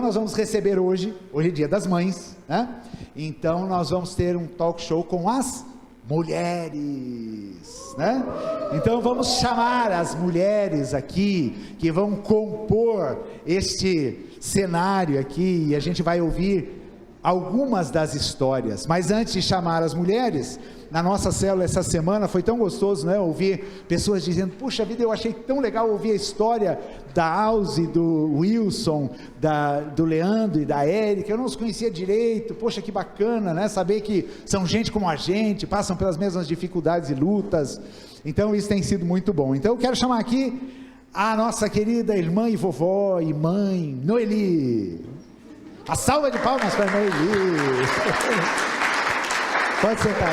Nós vamos receber hoje é Dia das Mães, né? Então nós vamos ter um talk show com as mulheres, né? Então vamos chamar as mulheres aqui, que vão compor este cenário aqui, e a gente vai ouvir algumas das histórias. Mas antes de chamar as mulheres, na nossa célula essa semana foi tão gostoso, né? Ouvir pessoas dizendo: puxa vida, eu achei tão legal ouvir a história da Alze, do Wilson, do Leandro e da Érica. Eu não os conhecia direito. Poxa, que bacana, né? Saber que são gente como a gente, passam pelas mesmas dificuldades e lutas. Então isso tem sido muito bom. Então eu quero chamar aqui a nossa querida irmã e vovó e mãe, Noeli. A salva de palmas para Noeli. Pode sentar.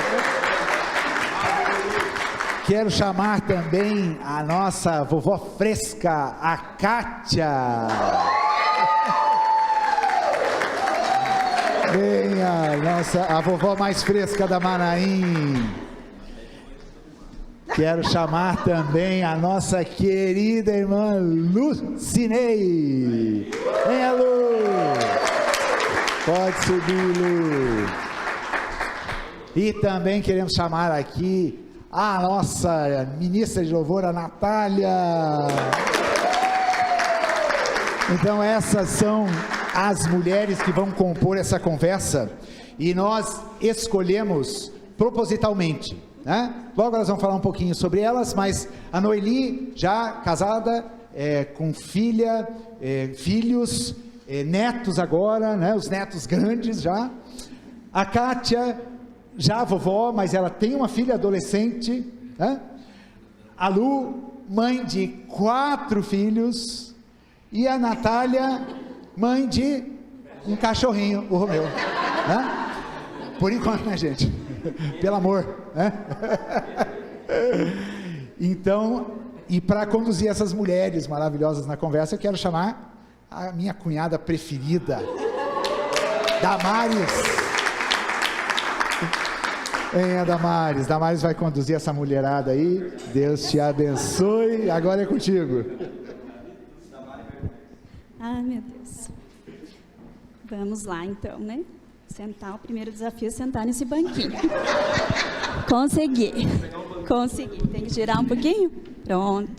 Quero chamar também a nossa vovó fresca, a Kátia. Venha, a vovó mais fresca da Manaim. Quero chamar também a nossa querida irmã Lucinei. Venha, Lu. Pode subir, Lu. E também queremos chamar aqui a nossa ministra de louvor, a Natália. Então essas são as mulheres que vão compor essa conversa, e nós escolhemos propositalmente, né? Logo elas vão falar um pouquinho sobre elas, mas a Noeli já casada, com filha, filhos, netos agora, né? Os netos grandes já. A Kátia já vovó, mas ela tem uma filha adolescente, né? A Lu, mãe de 4 filhos, e a Natália, mãe de um cachorrinho, o Romeu, né? Por enquanto, né, gente? Pelo amor, né? Então, e para conduzir essas mulheres maravilhosas na conversa, eu quero chamar a minha cunhada preferida, Damares. Venha, Damares. Damares vai conduzir essa mulherada aí. Deus te abençoe. Agora é contigo. Ah, meu Deus. Vamos lá, então, né? Sentar, o primeiro desafio é sentar nesse banquinho. Consegui. Tem que girar um pouquinho? Pronto.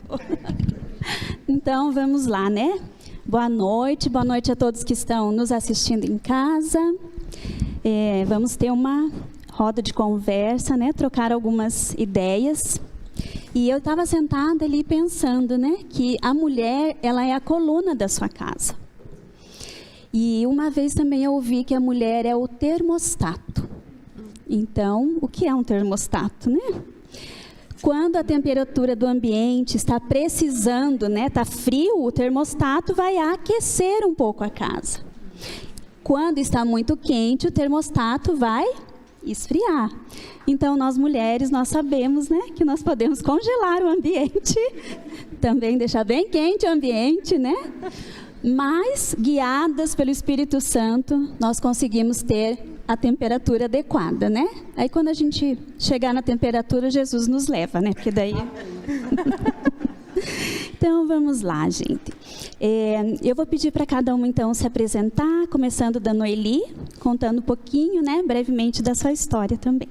Então, vamos lá, né? Boa noite a todos que estão nos assistindo em casa. Vamos ter uma roda de conversa, né? Trocar algumas ideias. E eu estava sentada ali pensando, né? Que a mulher, ela é a coluna da sua casa. E uma vez também eu ouvi que a mulher é o termostato. Então, o que é um termostato, né? Quando a temperatura do ambiente está precisando, né? Está frio, o termostato vai aquecer um pouco a casa. Quando está muito quente, o termostato vai esfriar. Então, nós mulheres, nós sabemos, né, que nós podemos congelar o ambiente, também deixar bem quente o ambiente, né? Mas, guiadas pelo Espírito Santo, nós conseguimos ter a temperatura adequada, né? Aí, quando a gente chegar na temperatura, Jesus nos leva, né? Porque daí... Então, vamos lá, gente. Eu vou pedir para cada uma, então, se apresentar, começando da Noeli, contando um pouquinho, né, brevemente da sua história também.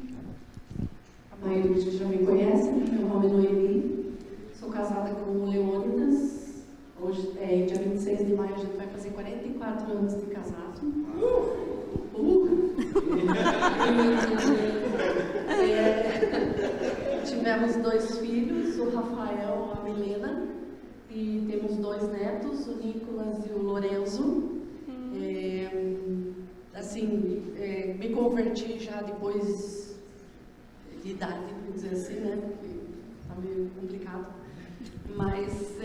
A maioria já me conhece, meu nome é Noeli, sou casada com o Leônidas. Hoje, dia 26 de maio, a gente vai fazer 44 anos de casado. Tivemos 2 filhos, o Rafael e a Milena, e temos 2 netos, o Nicolas e o Lorenzo. Me converti já depois de idade, vamos dizer assim, né? Porque está meio complicado. Mas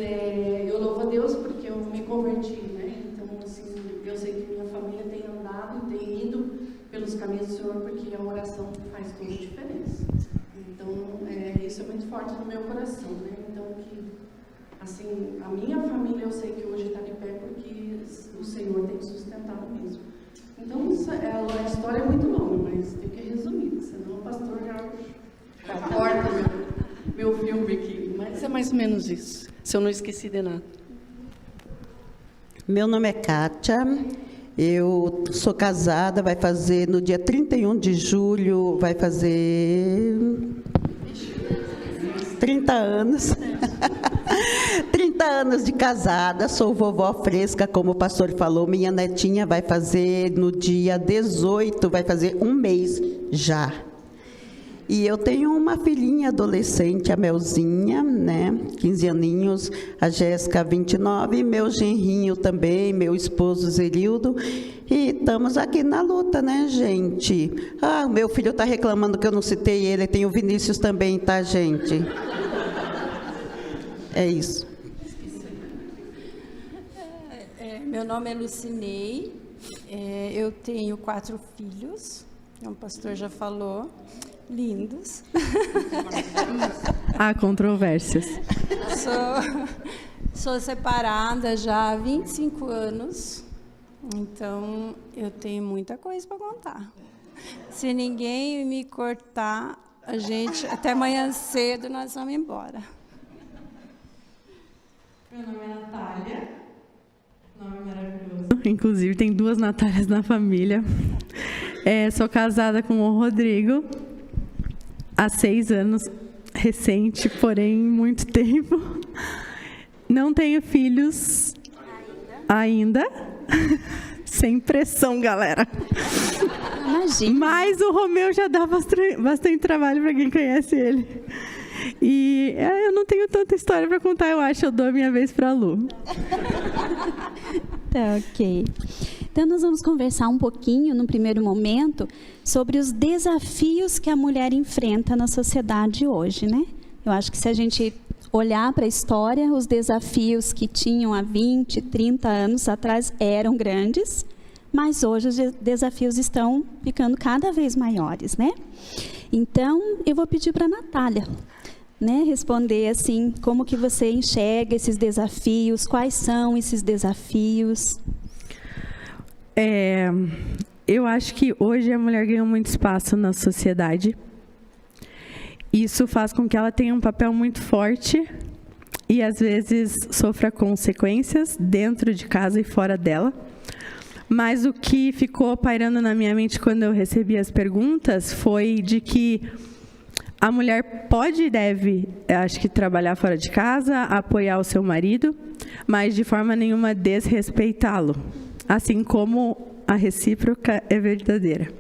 eu louvo a Deus porque eu me converti, né? Então, assim, eu sei que minha família tem andado e tem ido pelos caminhos do Senhor, porque a oração faz toda a diferença. Então, isso é muito forte no meu coração, né? Então, assim, a minha família eu sei que hoje está de pé porque o Senhor tem sustentado mesmo. Então, a história é muito longa, mas tem que resumir, senão o pastor já corta meu filme aqui. Mas é mais ou menos isso, se eu não esqueci de nada. Meu nome é Kátia, eu sou casada, vai fazer no dia 31 de julho, vai fazer 30 anos. 30 anos de casada, sou vovó fresca, como o pastor falou, minha netinha vai fazer no dia 18, vai fazer um mês já. E eu tenho uma filhinha adolescente, a Melzinha, né, 15 aninhos, a Jéssica, 29, meu genrinho também, meu esposo Zerildo, e estamos aqui na luta, né, gente? Ah, meu filho está reclamando que eu não citei ele, tem o Vinícius também, tá, gente? É isso. Meu nome é Lucinei, eu tenho 4 filhos, como o pastor já falou, lindos. Há controvérsias. Sou separada já há 25 anos, então eu tenho muita coisa para contar. Se ninguém me cortar, até amanhã cedo nós vamos embora. Meu nome é Natália, nome maravilhoso. Inclusive tem 2 Natálias na família. Sou casada com o Rodrigo há 6 anos, recente, porém muito tempo. Não tenho filhos ainda. Sem pressão, galera. Imagina. Mas o Romeu já dá bastante trabalho para quem conhece ele. E eu não tenho tanta história para contar, eu acho. Eu dou a minha vez para a Lu. Tá, ok. Então, nós vamos conversar um pouquinho, no primeiro momento, sobre os desafios que a mulher enfrenta na sociedade hoje, né? Eu acho que se a gente olhar para a história, os desafios que tinham há 20, 30 anos atrás eram grandes, mas hoje os desafios estão ficando cada vez maiores, né? Então, eu vou pedir para a Natália, né, responder assim, como que você enxerga esses desafios, quais são esses desafios? Eu acho que hoje a mulher ganha muito espaço na sociedade. Isso faz com que ela tenha um papel muito forte e, às vezes, sofra consequências dentro de casa e fora dela. Mas o que ficou pairando na minha mente quando eu recebi as perguntas foi de que a mulher pode e deve, acho que, trabalhar fora de casa, apoiar o seu marido, mas de forma nenhuma desrespeitá-lo. Assim como a recíproca é verdadeira.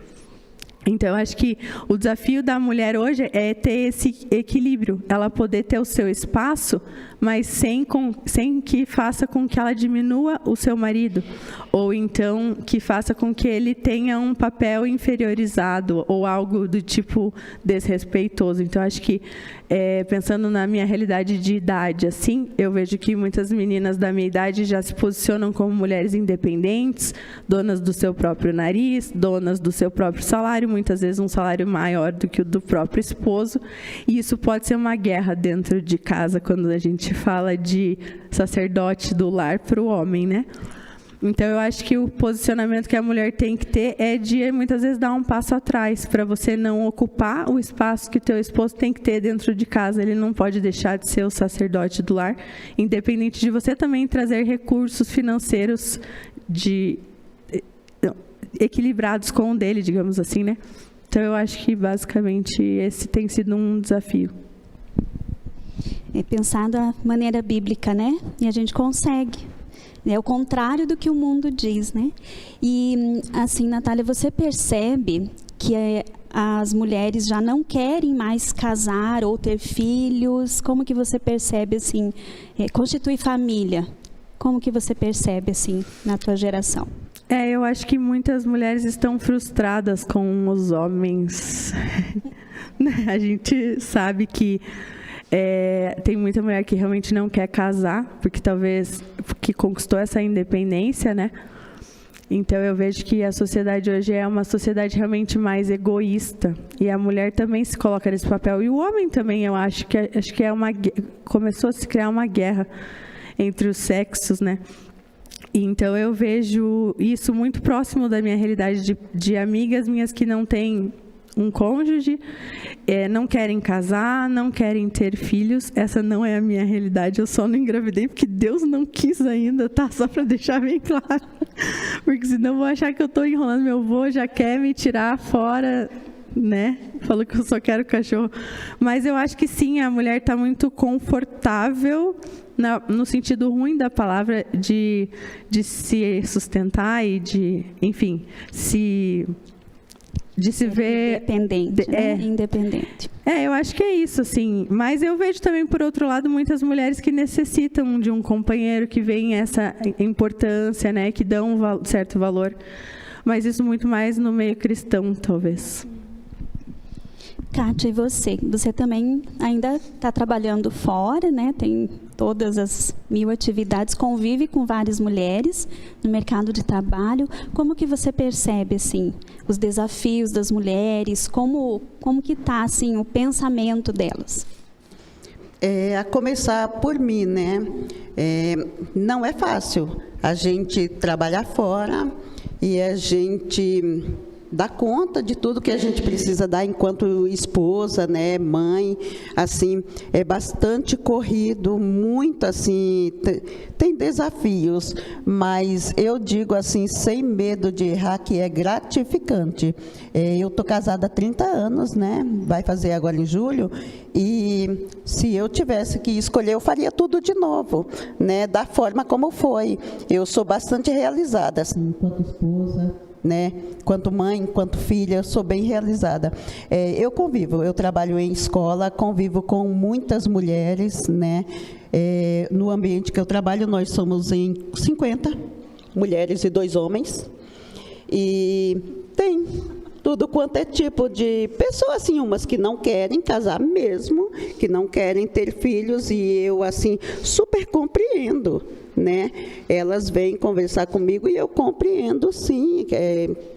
Então, eu acho que o desafio da mulher hoje é ter esse equilíbrio, ela poder ter o seu espaço, mas sem que faça com que ela diminua o seu marido, ou então que faça com que ele tenha um papel inferiorizado, ou algo do tipo desrespeitoso. Então, acho que, pensando na minha realidade de idade, assim, eu vejo que muitas meninas da minha idade já se posicionam como mulheres independentes, donas do seu próprio nariz, donas do seu próprio salário, muitas vezes um salário maior do que o do próprio esposo, e isso pode ser uma guerra dentro de casa, quando a gente fala de sacerdote do lar para o homem, né? Então, eu acho que o posicionamento que a mulher tem que ter é de, muitas vezes, dar um passo atrás, para você não ocupar o espaço que o teu esposo tem que ter dentro de casa. Ele não pode deixar de ser o sacerdote do lar, independente de você também trazer recursos financeiros equilibrados com o dele, digamos assim, né? Então, eu acho que, basicamente, esse tem sido um desafio. Pensar da maneira bíblica, né? E a gente consegue. É o contrário do que o mundo diz, né? E, assim, Natália, você percebe que as mulheres já não querem mais casar ou ter filhos? Como que você percebe, assim, constituir família? Como que você percebe, assim, na tua geração? Eu acho que muitas mulheres estão frustradas com os homens. A gente sabe que tem muita mulher que realmente não quer casar, porque talvez porque conquistou essa independência, né? Então, eu vejo que a sociedade hoje é uma sociedade realmente mais egoísta. E a mulher também se coloca nesse papel. E o homem também, eu acho que começou a se criar uma guerra entre os sexos, né? Então, eu vejo isso muito próximo da minha realidade de amigas minhas que não têm um cônjuge, não querem casar, não querem ter filhos. Essa não é a minha realidade. Eu só não engravidei porque Deus não quis ainda, tá? Só para deixar bem claro. Porque senão eu vou achar que eu estou enrolando. Meu avô já quer me tirar fora, né? Falou que eu só quero cachorro. Mas eu acho que sim, a mulher está muito confortável, no sentido ruim da palavra, de se sustentar e de, enfim, de se ver independente, né? Independente. Eu acho que é isso, assim. Mas eu vejo também, por outro lado, muitas mulheres que necessitam de um companheiro, que veem essa importância, né, que dão um certo valor. Mas isso muito mais no meio cristão, talvez. Kátia, e você? Você também ainda está trabalhando fora, né? Tem todas as 1000 atividades, convive com várias mulheres no mercado de trabalho. Como que você percebe, assim, os desafios das mulheres? Como que está, assim, o pensamento delas? A começar por mim, né? Não é fácil a gente trabalhar fora e a gente dar conta de tudo que a gente precisa dar enquanto esposa, né, mãe, assim, é bastante corrido, muito assim, tem desafios, mas eu digo assim, sem medo de errar, que é gratificante. Eu estou casada há 30 anos, né, vai fazer agora em julho, e se eu tivesse que escolher, eu faria tudo de novo, né, da forma como foi. Eu sou bastante realizada, assim, enquanto esposa, né? Quanto mãe, quanto filha, eu sou bem realizada. Eu convivo, eu trabalho em escola, convivo com muitas mulheres, né? No ambiente que eu trabalho, nós somos em 50 mulheres e 2 homens, e tem tudo quanto é tipo de pessoas, assim, umas que não querem casar mesmo, que não querem ter filhos, e eu, assim, super compreendo, né? Elas vêm conversar comigo e eu compreendo, sim,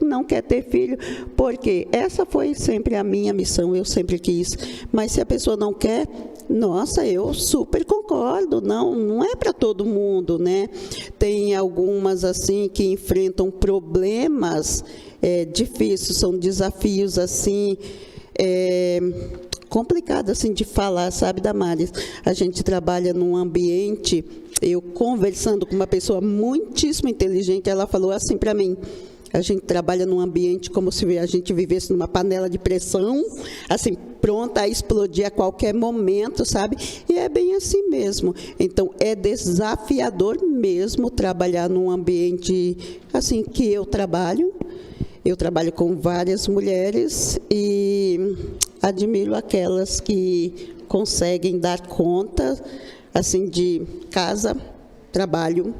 não quer ter filho, porque essa foi sempre a minha missão, eu sempre quis. Mas se a pessoa não quer, nossa, eu super concordo, não é para todo mundo, né? Tem algumas, assim, que enfrentam problemas difíceis, são desafios, assim, complicado, assim, de falar, sabe, Damares? A gente trabalha num ambiente, eu conversando com uma pessoa muitíssimo inteligente, ela falou assim para mim, a gente trabalha num ambiente como se a gente vivesse numa panela de pressão, assim, pronta a explodir a qualquer momento, sabe? E é bem assim mesmo. Então, é desafiador mesmo trabalhar num ambiente, assim, que eu trabalho. Eu trabalho com várias mulheres e admiro aquelas que conseguem dar conta, assim, de casa, trabalho.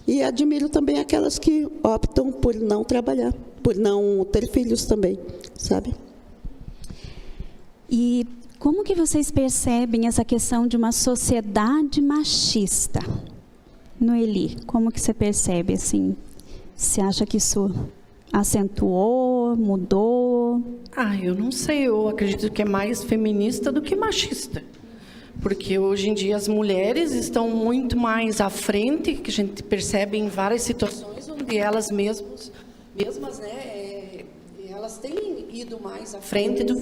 E admiro também aquelas que optam por não trabalhar, por não ter filhos também, sabe? E como que vocês percebem essa questão de uma sociedade machista? Noeli, como que você percebe, assim? Você acha que isso acentuou, mudou? Eu não sei, eu acredito que é mais feminista do que machista. Porque hoje em dia as mulheres estão muito mais à frente, que a gente percebe em várias situações onde elas mesmas, né, elas têm ido mais à frente do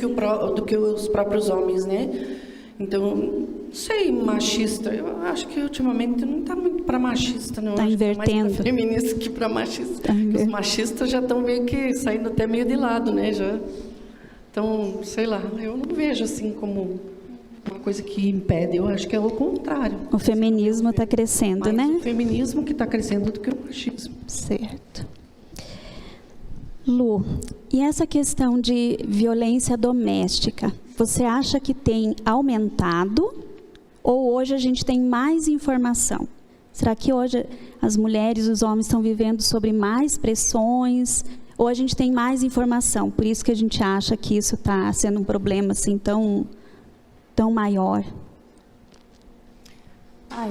que os próprios homens, né? Então, não sei, machista, eu acho que ultimamente não está muito para machista, não. Está invertendo. Tá mais para feminista que para machista. Os machistas já estão meio que saindo até meio de lado, né? Já. Então, sei lá, eu não vejo assim como uma coisa que impede, eu acho que é o contrário. O feminismo está crescendo, mais né? O feminismo que está crescendo do que o machismo. Certo. Lu, e essa questão de violência doméstica, você acha que tem aumentado ou hoje a gente tem mais informação? Será que hoje as mulheres e os homens estão vivendo sobre mais pressões ou a gente tem mais informação? Por isso que a gente acha que isso está sendo um problema assim tão maior.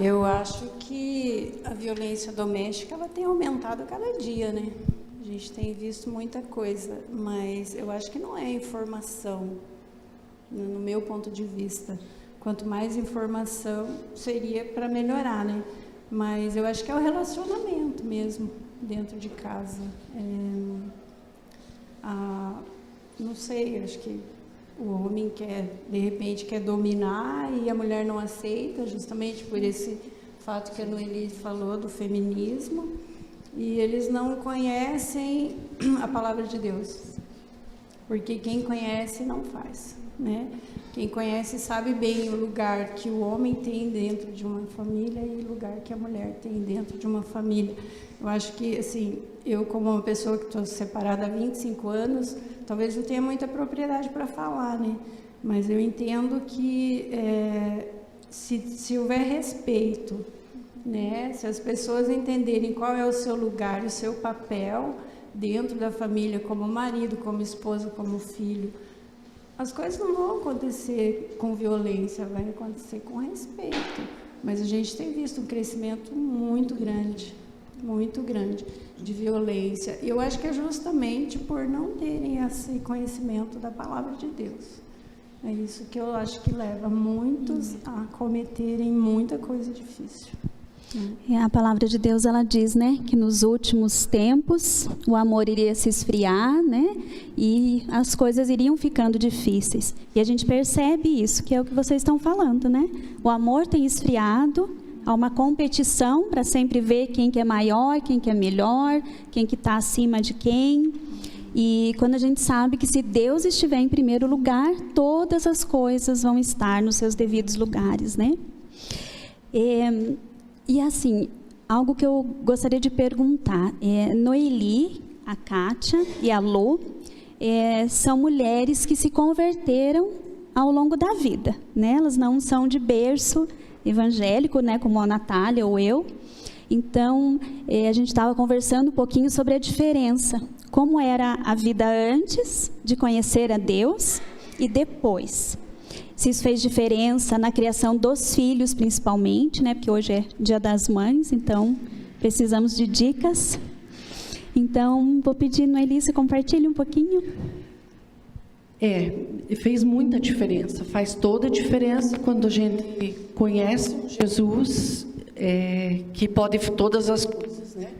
Eu acho que a violência doméstica ela tem aumentado a cada dia, né? A gente tem visto muita coisa, mas eu acho que não é informação, no meu ponto de vista. Quanto mais informação, seria para melhorar, né? Mas eu acho que é o relacionamento mesmo, dentro de casa. não sei, acho que o homem de repente quer dominar e a mulher não aceita, justamente por esse fato que a Noeli falou do feminismo, e eles não conhecem a palavra de Deus, porque quem conhece não faz, né? Quem conhece sabe bem o lugar que o homem tem dentro de uma família e o lugar que a mulher tem dentro de uma família. Eu acho que, assim, eu como uma pessoa que estou separada há 25 anos, talvez não tenha muita propriedade para falar, né? Mas eu entendo que se houver respeito, né? Se as pessoas entenderem qual é o seu lugar, o seu papel dentro da família, como marido, como esposa, como filho, as coisas não vão acontecer com violência, vai acontecer com respeito. Mas a gente tem visto um crescimento muito grande de violência. E eu acho que é justamente por não terem esse conhecimento da palavra de Deus. É isso que eu acho que leva muitos a cometerem muita coisa difícil. E a palavra de Deus, ela diz, né, que nos últimos tempos o amor iria se esfriar, né, e as coisas iriam ficando difíceis. E a gente percebe isso, que é o que vocês estão falando, né? O amor tem esfriado, há uma competição para sempre ver quem que é maior, quem que é melhor, quem que está acima de quem. E quando a gente sabe que se Deus estiver em primeiro lugar, todas as coisas vão estar nos seus devidos lugares, né? E assim, algo que eu gostaria de perguntar, Noeli, a Kátia e a Lu, são mulheres que se converteram ao longo da vida, né? Elas não são de berço evangélico, né, como a Natália ou eu. Então, a gente estava conversando um pouquinho sobre a diferença, como era a vida antes de conhecer a Deus e depois. Se isso fez diferença na criação dos filhos, principalmente, né? Porque hoje é Dia das Mães, então precisamos de dicas. Então, vou pedir, Noeli, você compartilhe um pouquinho. Fez muita diferença, faz toda a diferença quando a gente conhece Jesus, que pode todas as coisas, né?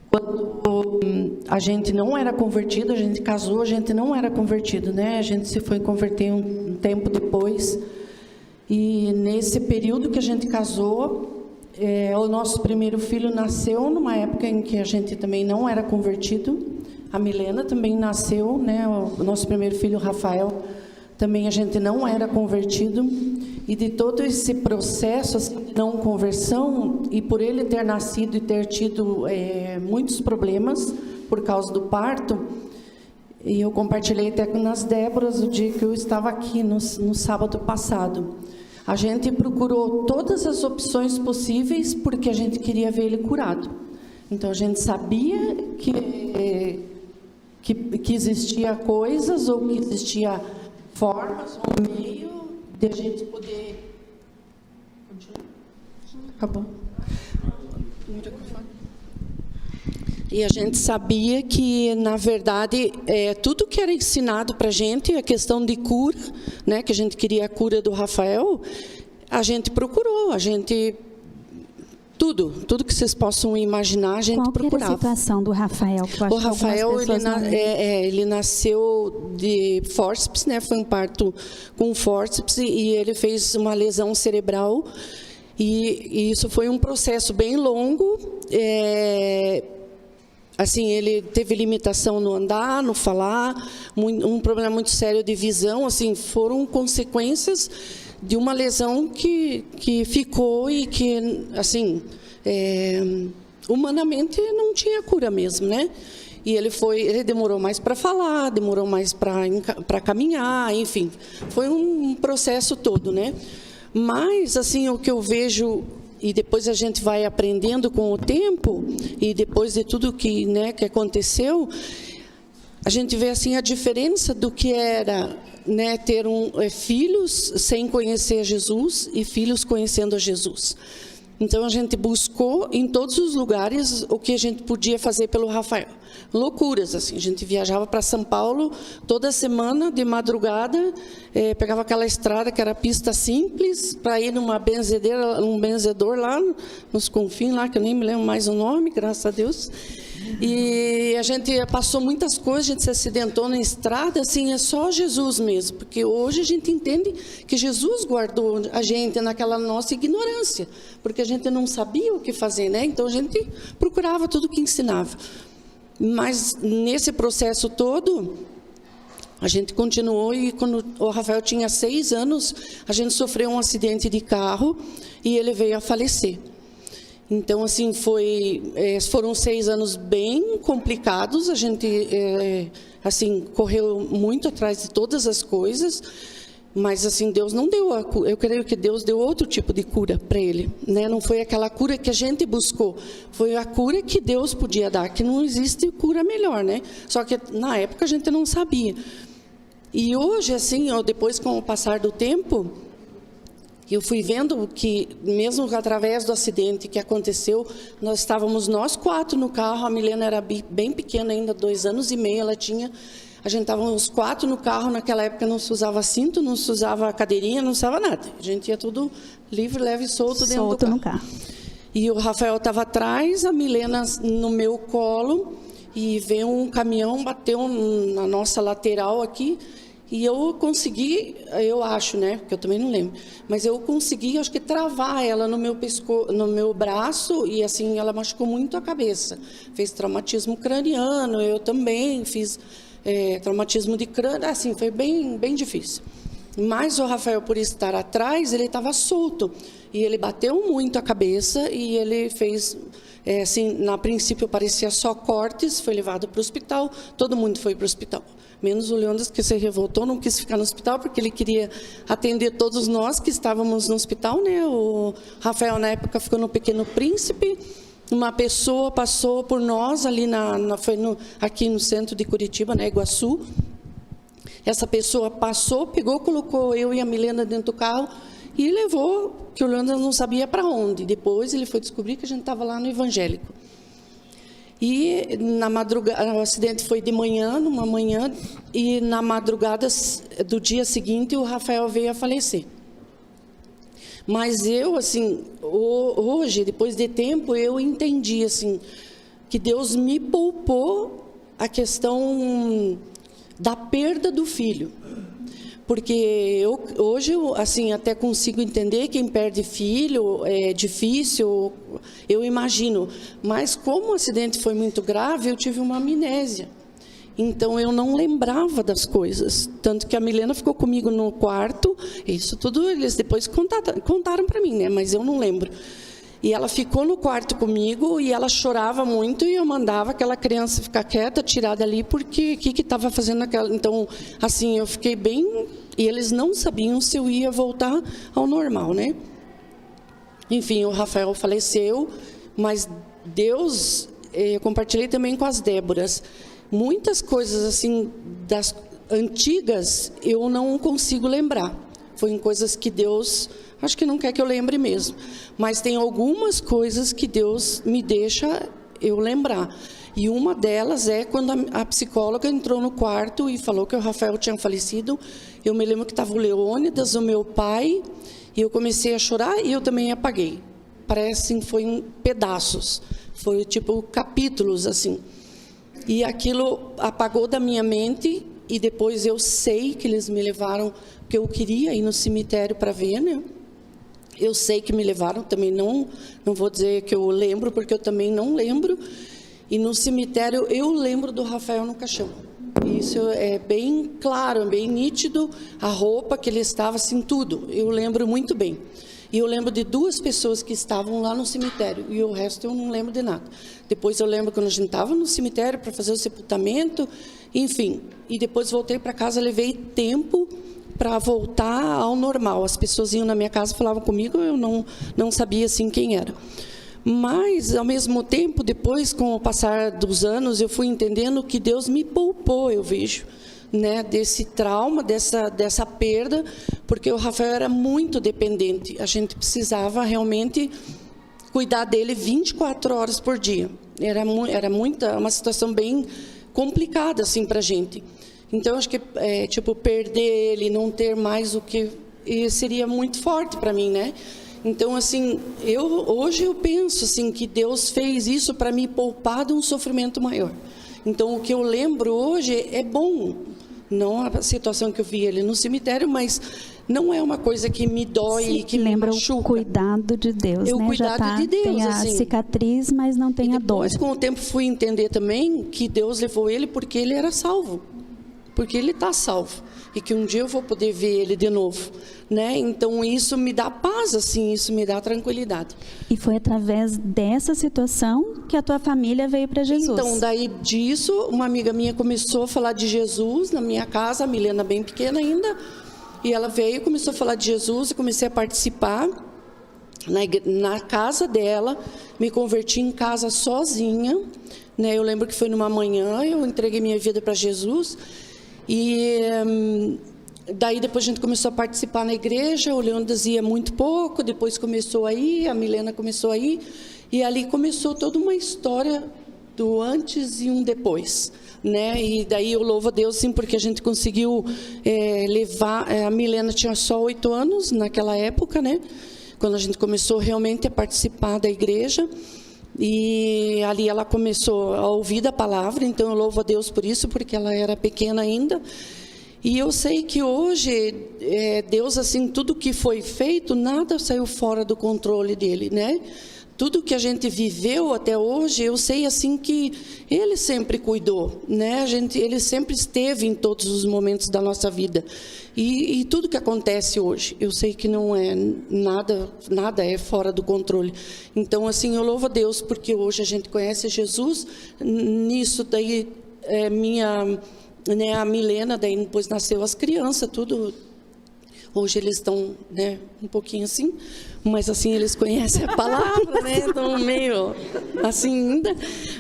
Quando a gente não era convertido, a gente casou, a gente não era convertido, né? A gente se foi converter um tempo depois. E nesse período que a gente casou, o nosso primeiro filho nasceu numa época em que a gente também não era convertido. A Milena também nasceu, né? O nosso primeiro filho, Rafael, também a gente não era convertido. E de todo esse processo assim, de não conversão, e por ele ter nascido e ter tido muitos problemas por causa do parto, e eu compartilhei até com as Déboras o dia que eu estava aqui no sábado passado. A gente procurou todas as opções possíveis porque a gente queria ver ele curado. Então a gente sabia que existia coisas ou que existia formas ou meio de a gente poder... Acabou. E a gente sabia que, na verdade, tudo que era ensinado para a gente, a questão de cura, né, que a gente queria a cura do Rafael, a gente procurou, a gente... Tudo que vocês possam imaginar, a gente procurava. Qual era a situação do Rafael? O Rafael, ele nasceu de fórceps, né? Foi um parto com fórceps e ele fez uma lesão cerebral. E isso foi um processo bem longo. Assim, ele teve limitação no andar, no falar, um problema muito sério de visão. Assim, foram consequências de uma lesão que ficou e que, assim, humanamente não tinha cura mesmo, né? E ele demorou mais para falar, demorou mais para caminhar, enfim, foi um processo todo, né? Mas, assim, o que eu vejo, e depois a gente vai aprendendo com o tempo, e depois de tudo que aconteceu, a gente vê assim a diferença do que era, né, ter filhos sem conhecer Jesus e filhos conhecendo a Jesus. Então a gente buscou em todos os lugares o que a gente podia fazer pelo Rafael. Loucuras, assim, a gente viajava para São Paulo toda semana, de madrugada, pegava aquela estrada que era pista simples, para ir num benzedor lá nos confins, lá, que eu nem me lembro mais o nome, graças a Deus. E a gente passou muitas coisas, a gente se acidentou na estrada, assim, é só Jesus mesmo, porque hoje a gente entende que Jesus guardou a gente naquela nossa ignorância, porque a gente não sabia o que fazer, né? Então a gente procurava tudo que ensinava. Mas nesse processo todo, a gente continuou, e quando o Rafael tinha 6 anos, a gente sofreu um acidente de carro e ele veio a falecer. Então, assim, foram 6 anos bem complicados, a gente, assim, correu muito atrás de todas as coisas, mas, assim, Deus não deu a cura. Eu creio que Deus deu outro tipo de cura para ele, né? Não foi aquela cura que a gente buscou, foi a cura que Deus podia dar, que não existe cura melhor, né? Só que, na época, a gente não sabia. E hoje, assim, depois, com o passar do tempo, eu fui vendo que, mesmo através do acidente que aconteceu, nós estávamos nós 4 no carro, a Milena era bem pequena ainda, 2 anos e meio ela tinha, a gente estava os 4 no carro, naquela época não se usava cinto, não se usava cadeirinha, não usava nada, a gente ia tudo livre, leve e solto dentro do carro. No carro. E o Rafael estava atrás, a Milena no meu colo, e veio um caminhão, bateu na nossa lateral aqui, e eu consegui, eu acho, né, porque eu também não lembro, mas eu consegui, acho que, travar ela no meu braço, e assim, ela machucou muito a cabeça. Fez traumatismo craniano, eu também fiz traumatismo de crânio, assim, foi bem, bem difícil. Mas o Rafael, por estar atrás, ele estava solto, e ele bateu muito a cabeça, e ele fez, assim, na princípio parecia só cortes, foi levado para o hospital, todo mundo foi para o hospital. Menos o Leônidas, que se revoltou, não quis ficar no hospital, porque ele queria atender todos nós que estávamos no hospital, né? O Rafael, na época, ficou no Pequeno Príncipe. Uma pessoa passou por nós, ali aqui no centro de Curitiba, né, Iguaçu. Essa pessoa passou, pegou, colocou eu e a Milena dentro do carro e levou, que o Leônidas não sabia para onde. Depois ele foi descobrir que a gente estava lá no Evangélico. E na madrugada, o acidente foi de manhã, numa manhã, e na madrugada do dia seguinte o Rafael veio a falecer. Mas eu, assim, hoje, depois de tempo, eu entendi, assim, que Deus me poupou a questão da perda do filho. Porque hoje eu, assim, até consigo entender quem perde filho, é difícil, eu imagino. Mas como o acidente foi muito grave, eu tive uma amnésia. Então eu não lembrava das coisas. Tanto que a Milena ficou comigo no quarto, isso tudo eles depois contaram para mim, né? Mas eu não lembro. E ela ficou no quarto comigo e ela chorava muito, e eu mandava aquela criança ficar quieta, tirada ali, porque o que estava fazendo aquela... Então, assim, eu fiquei bem... E eles não sabiam se eu ia voltar ao normal, né? Enfim, o Rafael faleceu, mas Deus... Eu compartilhei também com as Déboras. Muitas coisas, assim, das antigas, eu não consigo lembrar. Foram coisas que Deus... Acho que não quer que eu lembre mesmo. Mas tem algumas coisas que Deus me deixa eu lembrar. E uma delas é quando a psicóloga entrou no quarto e falou que o Rafael tinha falecido. Eu me lembro que estava o Leônidas, o meu pai, e eu comecei a chorar e eu também apaguei. Parece que foi em pedaços. Foi tipo capítulos, assim. E aquilo apagou da minha mente, e depois eu sei que eles me levaram, porque eu queria ir no cemitério para ver, né? Eu sei que me levaram, também não vou dizer que eu lembro, porque eu também não lembro. E no cemitério eu lembro do Rafael no caixão. Isso é bem claro, bem nítido, a roupa que ele estava, assim, tudo. Eu lembro muito bem. E eu lembro de 2 pessoas que estavam lá no cemitério, e o resto eu não lembro de nada. Depois eu lembro quando a gente estava no cemitério para fazer o sepultamento, enfim. E depois voltei para casa, levei tempo para voltar ao normal. As pessoas iam na minha casa, falavam comigo, eu não sabia, assim, quem era. Mas, ao mesmo tempo, depois, com o passar dos anos, eu fui entendendo que Deus me poupou, eu vejo, né, desse trauma, dessa perda, porque o Rafael era muito dependente. A gente precisava realmente cuidar dele 24 horas por dia. Era uma situação bem complicada, assim, para a gente. Então, acho que, perder ele, não ter mais o que... seria muito forte para mim, né? Então, assim, hoje eu penso, assim, que Deus fez isso para me poupar de um sofrimento maior. Então, o que eu lembro hoje é bom. Não a situação que eu vi ele no cemitério, mas não é uma coisa que me dói, Sim, que lembra me machuca. o cuidado de Deus, É o né? cuidado Já de Deus, tem a assim. cicatriz, mas não tem a dor. Depois, com o tempo, fui entender também que Deus levou ele porque ele era salvo. Porque ele está salvo. E que um dia eu vou poder ver ele de novo, né? Então, isso me dá paz, assim, isso me dá tranquilidade. E foi através dessa situação que a tua família veio para Jesus. Então, daí disso, uma amiga minha começou a falar de Jesus na minha casa, a Milena bem pequena ainda, e ela veio, começou a falar de Jesus, e comecei a participar na casa dela, me converti em casa sozinha, né? Eu lembro que foi numa manhã, eu entreguei minha vida para Jesus, e daí depois a gente começou a participar na igreja, o Leônidas ia muito pouco, depois começou a ir, a Milena começou a ir, e ali começou toda uma história do antes e um depois, né? E daí eu louvo a Deus, sim, porque a gente conseguiu levar, a Milena tinha só 8 anos naquela época, né? Quando a gente começou realmente a participar da igreja, e ali ela começou a ouvir da palavra, então eu louvo a Deus por isso, porque ela era pequena ainda. E eu sei que hoje, Deus, assim, tudo que foi feito, nada saiu fora do controle dele, né? Tudo que a gente viveu até hoje, eu sei, assim, que ele sempre cuidou, né? Ele sempre esteve em todos os momentos da nossa vida. E tudo que acontece hoje, eu sei que não é nada é fora do controle. Então, assim, eu louvo a Deus, porque hoje a gente conhece Jesus. Nisso daí, né, a Milena, daí depois nasceu as crianças, tudo. Hoje eles estão, né, um pouquinho assim, mas assim, eles conhecem a palavra, né, estão meio assim ainda,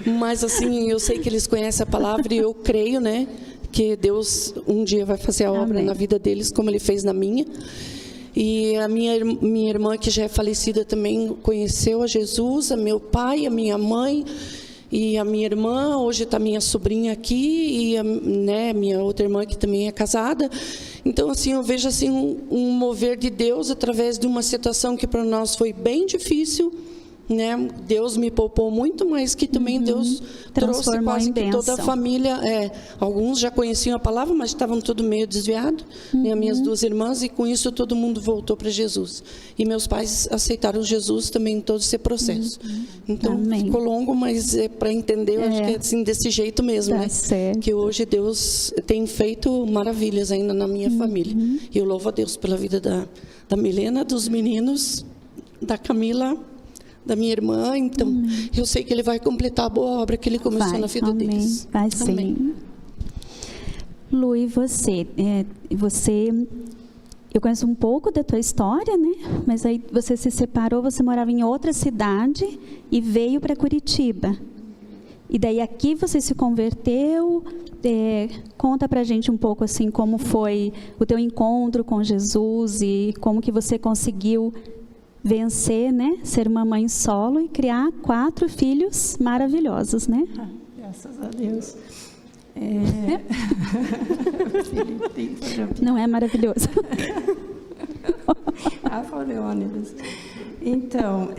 mas assim, eu sei que eles conhecem a palavra e eu creio, né, que Deus um dia vai fazer a obra na vida deles, como Ele fez na minha. E a minha irmã, que já é falecida também, conheceu a Jesus, a meu pai, a minha mãe, e a minha irmã, hoje está minha sobrinha aqui, e né, minha outra irmã que também é casada. Então, assim, eu vejo assim, um mover de Deus através de uma situação que para nós foi bem difícil, né? Deus me poupou muito, mas que também Deus trouxe quase que toda a família. Alguns já conheciam a palavra, mas estavam tudo meio desviado, né? As minhas 2 irmãs, e com isso todo mundo voltou para Jesus. E meus pais aceitaram Jesus também em todo esse processo. Então, ficou longo, mas para entender, eu acho que é assim, desse jeito mesmo, né? Que hoje Deus tem feito maravilhas ainda na minha família. E eu louvo a Deus pela vida da Milena, dos meninos, da Camila, da minha irmã. Então, eu sei que Ele vai completar a boa obra que Ele começou na vida deles. Vai sim. Amém. Lu, e você? Eu conheço um pouco da tua história, né? Mas aí você se separou, você morava em outra cidade e veio para Curitiba. E daí aqui você se converteu. Conta pra gente um pouco assim como foi o teu encontro com Jesus e como que você conseguiu vencer, né? Ser uma mãe solo e criar 4 filhos maravilhosos, né? Graças a Deus. Não é maravilhoso? Foi Leônidas. Então,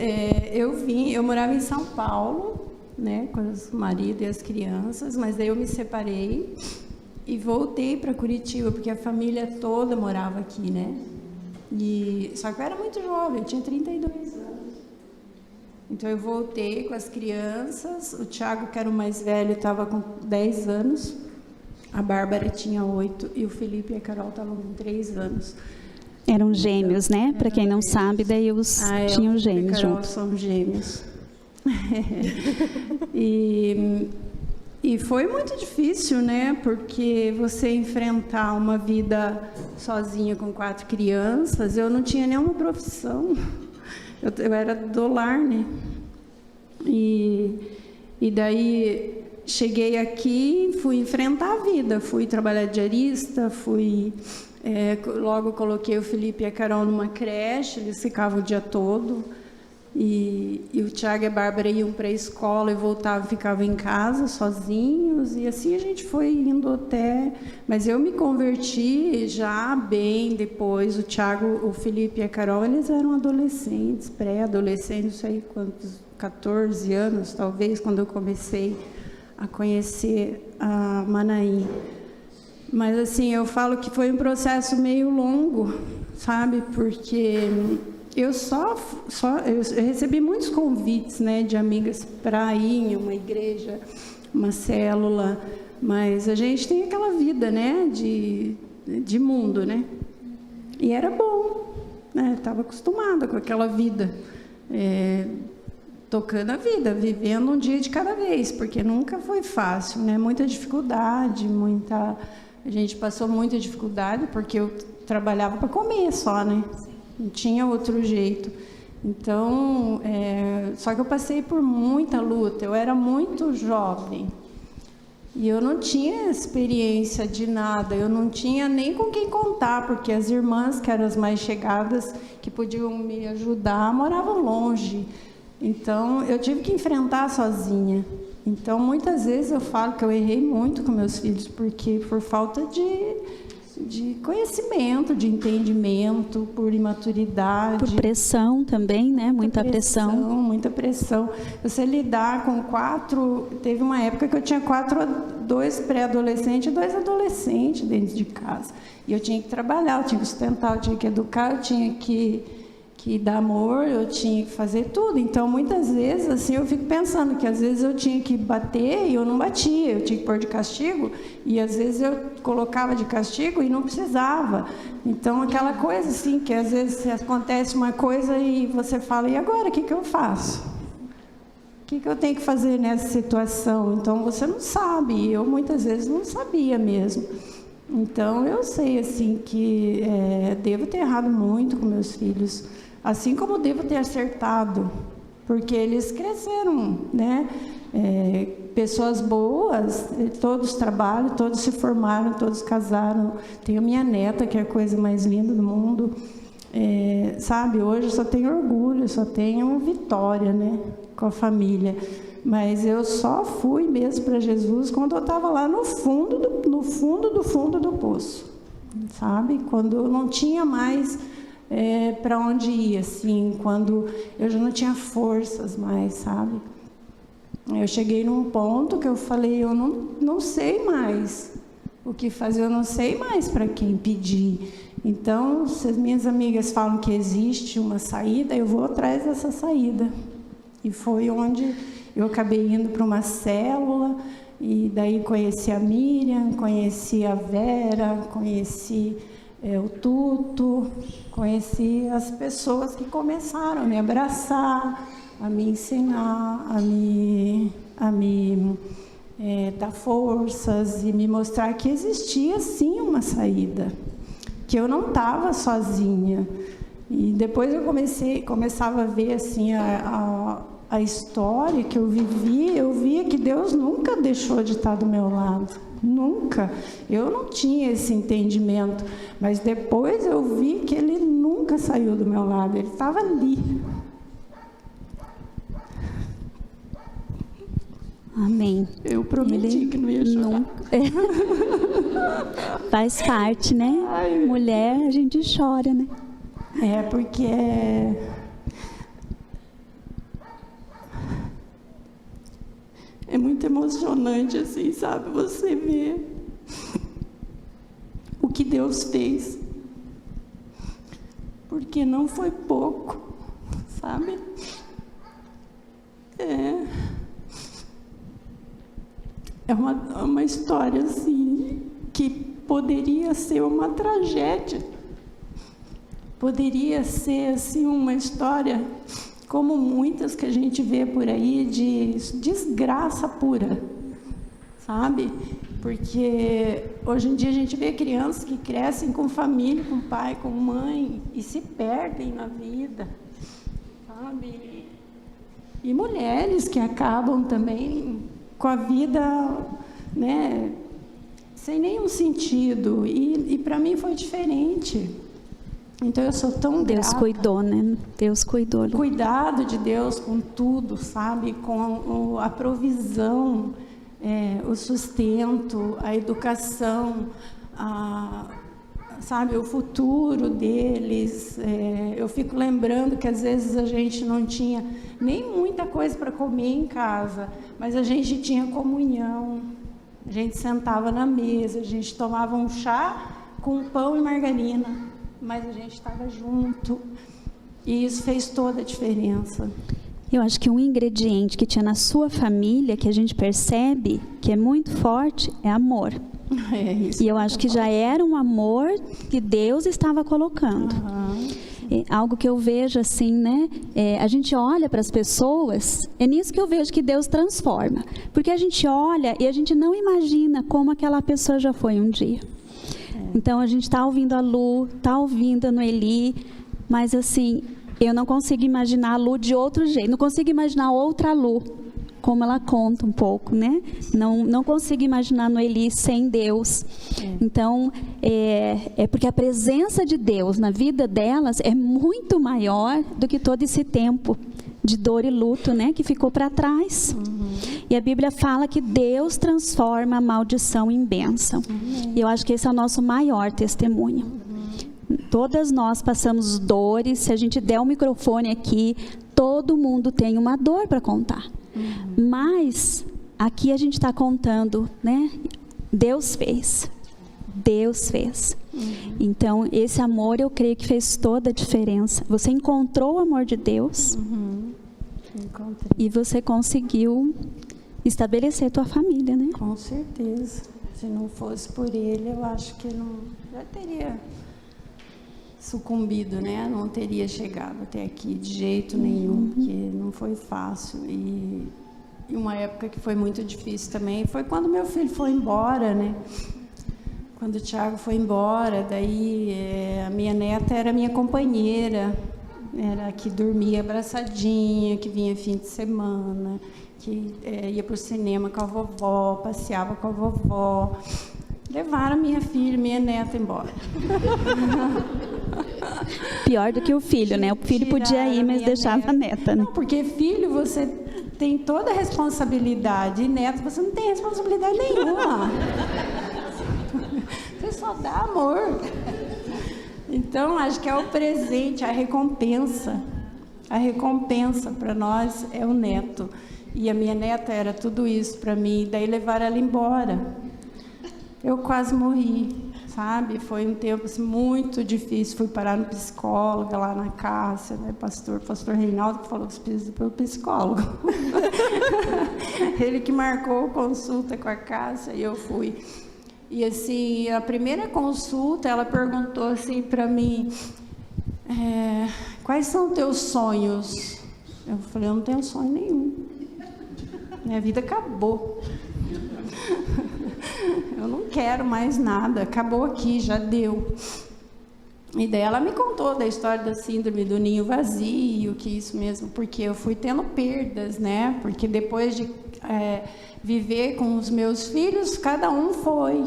eu morava em São Paulo, né, com o marido e as crianças, mas daí eu me separei e voltei para Curitiba, porque a família toda morava aqui, né? Só que eu era muito jovem, eu tinha 32 anos. Então eu voltei com as crianças, o Thiago, que era o mais velho, estava com 10 anos, a Bárbara tinha 8 e o Felipe e a Carol estavam com 3 anos. Eram gêmeos, né? Para quem não sabe, daí tinham gêmeos juntos. São gêmeos. E foi muito difícil, né? Porque você enfrentar uma vida sozinha com 4 crianças, eu não tinha nenhuma profissão. Eu era do lar, né? E daí cheguei aqui, fui enfrentar a vida, fui trabalhar de diarista, logo coloquei o Felipe e a Carol numa creche, eles ficavam o dia todo. E o Thiago e a Bárbara iam para a escola e voltavam, ficavam em casa sozinhos, e assim a gente foi indo até... Mas eu me converti já bem depois. O Thiago, o Felipe e a Carol, eles eram adolescentes, pré-adolescentes, não sei quantos, 14 anos talvez, quando eu comecei a conhecer a Manaim. Mas assim, eu falo que foi um processo meio longo, sabe? Porque eu recebi muitos convites, né, de amigas para ir em uma igreja, uma célula, mas a gente tem aquela vida, né, de mundo, né? E era bom, né? Estava acostumada com aquela vida, tocando a vida, vivendo um dia de cada vez, porque nunca foi fácil, né? Muita dificuldade, a gente passou muita dificuldade, porque eu trabalhava para comer só, né? Não tinha outro jeito. Então, só que eu passei por muita luta, eu era muito jovem. E eu não tinha experiência de nada, eu não tinha nem com quem contar, porque as irmãs, que eram as mais chegadas, que podiam me ajudar, moravam longe. Então, eu tive que enfrentar sozinha. Então, muitas vezes eu falo que eu errei muito com meus filhos, porque por falta de conhecimento, de entendimento, por imaturidade. Por pressão também, né? Muita pressão. Muita pressão. Você lidar com 4... Teve uma época que eu tinha 2 pré-adolescentes e 2 adolescentes dentro de casa. E eu tinha que trabalhar, eu tinha que sustentar, eu tinha que educar, eu tinha que dar amor, eu tinha que fazer tudo. Então, muitas vezes, assim, eu fico pensando que às vezes eu tinha que bater e eu não batia, eu tinha que pôr de castigo, e às vezes eu colocava de castigo e não precisava. Então, aquela coisa assim, que às vezes acontece uma coisa e você fala, e agora, o que eu faço? O que eu tenho que fazer nessa situação? Então, você não sabe, e eu muitas vezes não sabia mesmo. Então, eu sei, assim, que devo ter errado muito com meus filhos, assim como devo ter acertado, porque eles cresceram, né? Pessoas boas, todos trabalham, todos se formaram, todos casaram. Tenho minha neta, que é a coisa mais linda do mundo. Sabe, hoje eu só tenho orgulho, só tenho vitória, né? Com a família. Mas eu só fui mesmo para Jesus quando eu estava lá no fundo do poço, sabe? Quando eu não tinha mais para onde ir, assim, quando eu já não tinha forças mais, sabe? Eu cheguei num ponto que eu falei, eu não sei mais o que fazer, eu não sei mais para quem pedir. Então, se as minhas amigas falam que existe uma saída, eu vou atrás dessa saída. E foi onde eu acabei indo para uma célula, e daí conheci a Miriam, conheci a Vera, conheci o Tuto, conheci as pessoas que começaram a me abraçar, a me ensinar, a me dar forças e me mostrar que existia sim uma saída, que eu não estava sozinha. E depois eu começava a ver assim a história que eu vivi, eu via que Deus nunca deixou de estar do meu lado, nunca. Eu não tinha esse entendimento, mas depois eu vi que Ele nunca saiu do meu lado, Ele estava ali. Amém. Eu prometi que não ia chorar. Faz parte, né? Mulher, a gente chora, né? Porque é muito emocionante, assim, sabe? Você ver o que Deus fez. Porque não foi pouco, sabe? É uma história, assim, que poderia ser uma tragédia. Poderia ser, assim, uma história, como muitas que a gente vê por aí, de desgraça pura, sabe? Porque hoje em dia a gente vê crianças que crescem com família, com pai, com mãe, e se perdem na vida, sabe? E mulheres que acabam também com a vida, né, sem nenhum sentido. E para mim foi diferente. Então eu sou tão grata. Deus cuidou, né? Deus cuidou. Cuidado de Deus com tudo, sabe? Com a provisão, o sustento, a educação, sabe? O futuro deles. Eu fico lembrando que às vezes a gente não tinha nem muita coisa para comer em casa, mas a gente tinha comunhão, a gente sentava na mesa, a gente tomava um chá com pão e margarina, mas a gente estava junto, e isso fez toda a diferença. Eu acho que um ingrediente que tinha na sua família, que a gente percebe que é muito forte, é amor. É isso. E eu acho que já era um amor que Deus estava colocando. Algo que eu vejo assim, né? A gente olha para as pessoas, é nisso que eu vejo que Deus transforma. Porque a gente olha e a gente não imagina como aquela pessoa já foi um dia. Então a gente está ouvindo a Lu, está ouvindo a Noeli, mas assim, eu não consigo imaginar a Lu de outro jeito, não consigo imaginar outra Lu, como ela conta um pouco, né? Não consigo imaginar a Noeli sem Deus. Então, é porque a presença de Deus na vida delas é muito maior do que todo esse tempo de dor e luto, né? Que ficou para trás. E a Bíblia fala que Deus transforma a maldição em bênção. E eu acho que esse é o nosso maior testemunho. Todas nós passamos dores. Se a gente der o microfone aqui, todo mundo tem uma dor para contar. Mas aqui a gente está contando, né? Deus fez. Deus fez. Então, esse amor eu creio que fez toda a diferença. Você encontrou o amor de Deus e você conseguiu estabelecer a tua família, né? Com certeza. Se não fosse por ele, eu acho que não já teria sucumbido, né? Não teria chegado até aqui de jeito nenhum, porque não foi fácil. E uma época que foi muito difícil também foi quando meu filho foi embora, né? Quando o Thiago foi embora, daí a minha neta era minha companheira, era a que dormia abraçadinha, que vinha fim de semana, que ia para o cinema com a vovó, passeava com a vovó. Levaram minha filha, minha neta embora. Pior do que o filho, né? O filho podia ir, mas deixava a neta, né? Não, porque filho você tem toda a responsabilidade, e neto você não tem responsabilidade nenhuma. Você só dá amor. Então, acho que é o presente, a recompensa. A recompensa para nós é o neto. E a minha neta era tudo isso para mim. Daí levaram ela embora. Eu quase morri, sabe? Foi um tempo assim, muito difícil. Fui parar no psicólogo lá na Cássia, né? Pastor Reinaldo, que falou que precisa ir para o psicólogo. Ele que marcou consulta com a Cássia e eu fui. E assim, a primeira consulta, ela perguntou assim para mim, quais são teus sonhos? Eu falei, eu não tenho sonho nenhum. Minha vida acabou. Eu não quero mais nada, acabou aqui, já deu. E daí ela me contou da história da síndrome do ninho vazio, que isso mesmo, porque eu fui tendo perdas, né? Porque depois de viver com os meus filhos, cada um foi.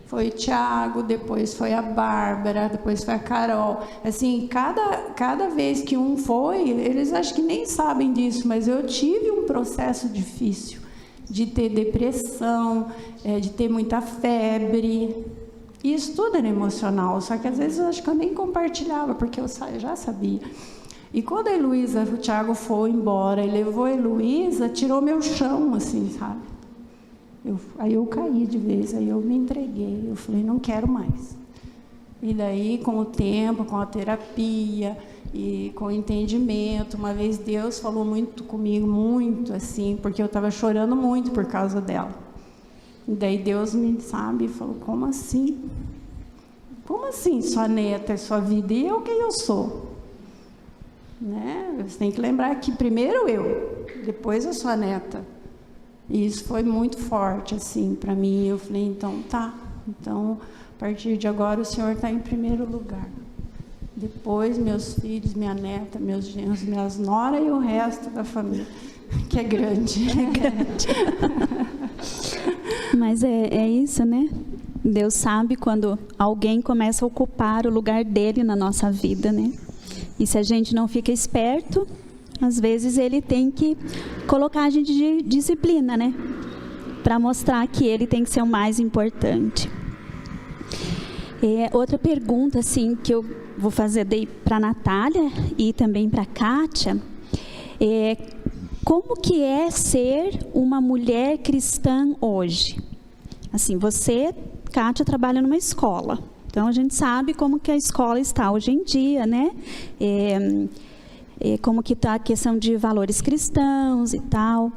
Foi o Thiago, depois foi a Bárbara, depois foi a Carol. Assim, cada vez que um foi, eles acho que nem sabem disso, mas eu tive um processo difícil. De ter depressão, de ter muita febre. Isso tudo era emocional, só que às vezes eu acho que eu nem compartilhava, porque eu já sabia. E quando a Heloísa, o Thiago foi embora e levou a Heloísa, tirou meu chão, assim, sabe? Aí eu caí de vez, aí eu me entreguei, eu falei, não quero mais. E daí, com o tempo, com a terapia e com o entendimento, uma vez Deus falou muito comigo, muito assim, porque eu estava chorando muito por causa dela. E daí Deus me, falou, como assim? Como assim sua neta é sua vida? E eu quem eu sou? Né? Você tem que lembrar que primeiro eu, depois a sua neta. E isso foi muito forte, assim, para mim. Eu falei, então, tá. Então, a partir de agora, o Senhor está em primeiro lugar. Depois, meus filhos, minha neta, meus genros, minhas noras e o resto da família, que é grande. É grande. Mas é isso, né? Deus sabe quando alguém começa a ocupar o lugar dele na nossa vida, né? E se a gente não fica esperto, às vezes ele tem que colocar a gente de disciplina, né? Para mostrar que ele tem que ser o mais importante. Outra pergunta, assim, que eu vou fazer para a Natália e também para a Kátia, como que é ser uma mulher cristã hoje? Assim, você, Kátia, trabalha numa escola. Então, a gente sabe como que a escola está hoje em dia, né? Como que está a questão de valores cristãos e tal.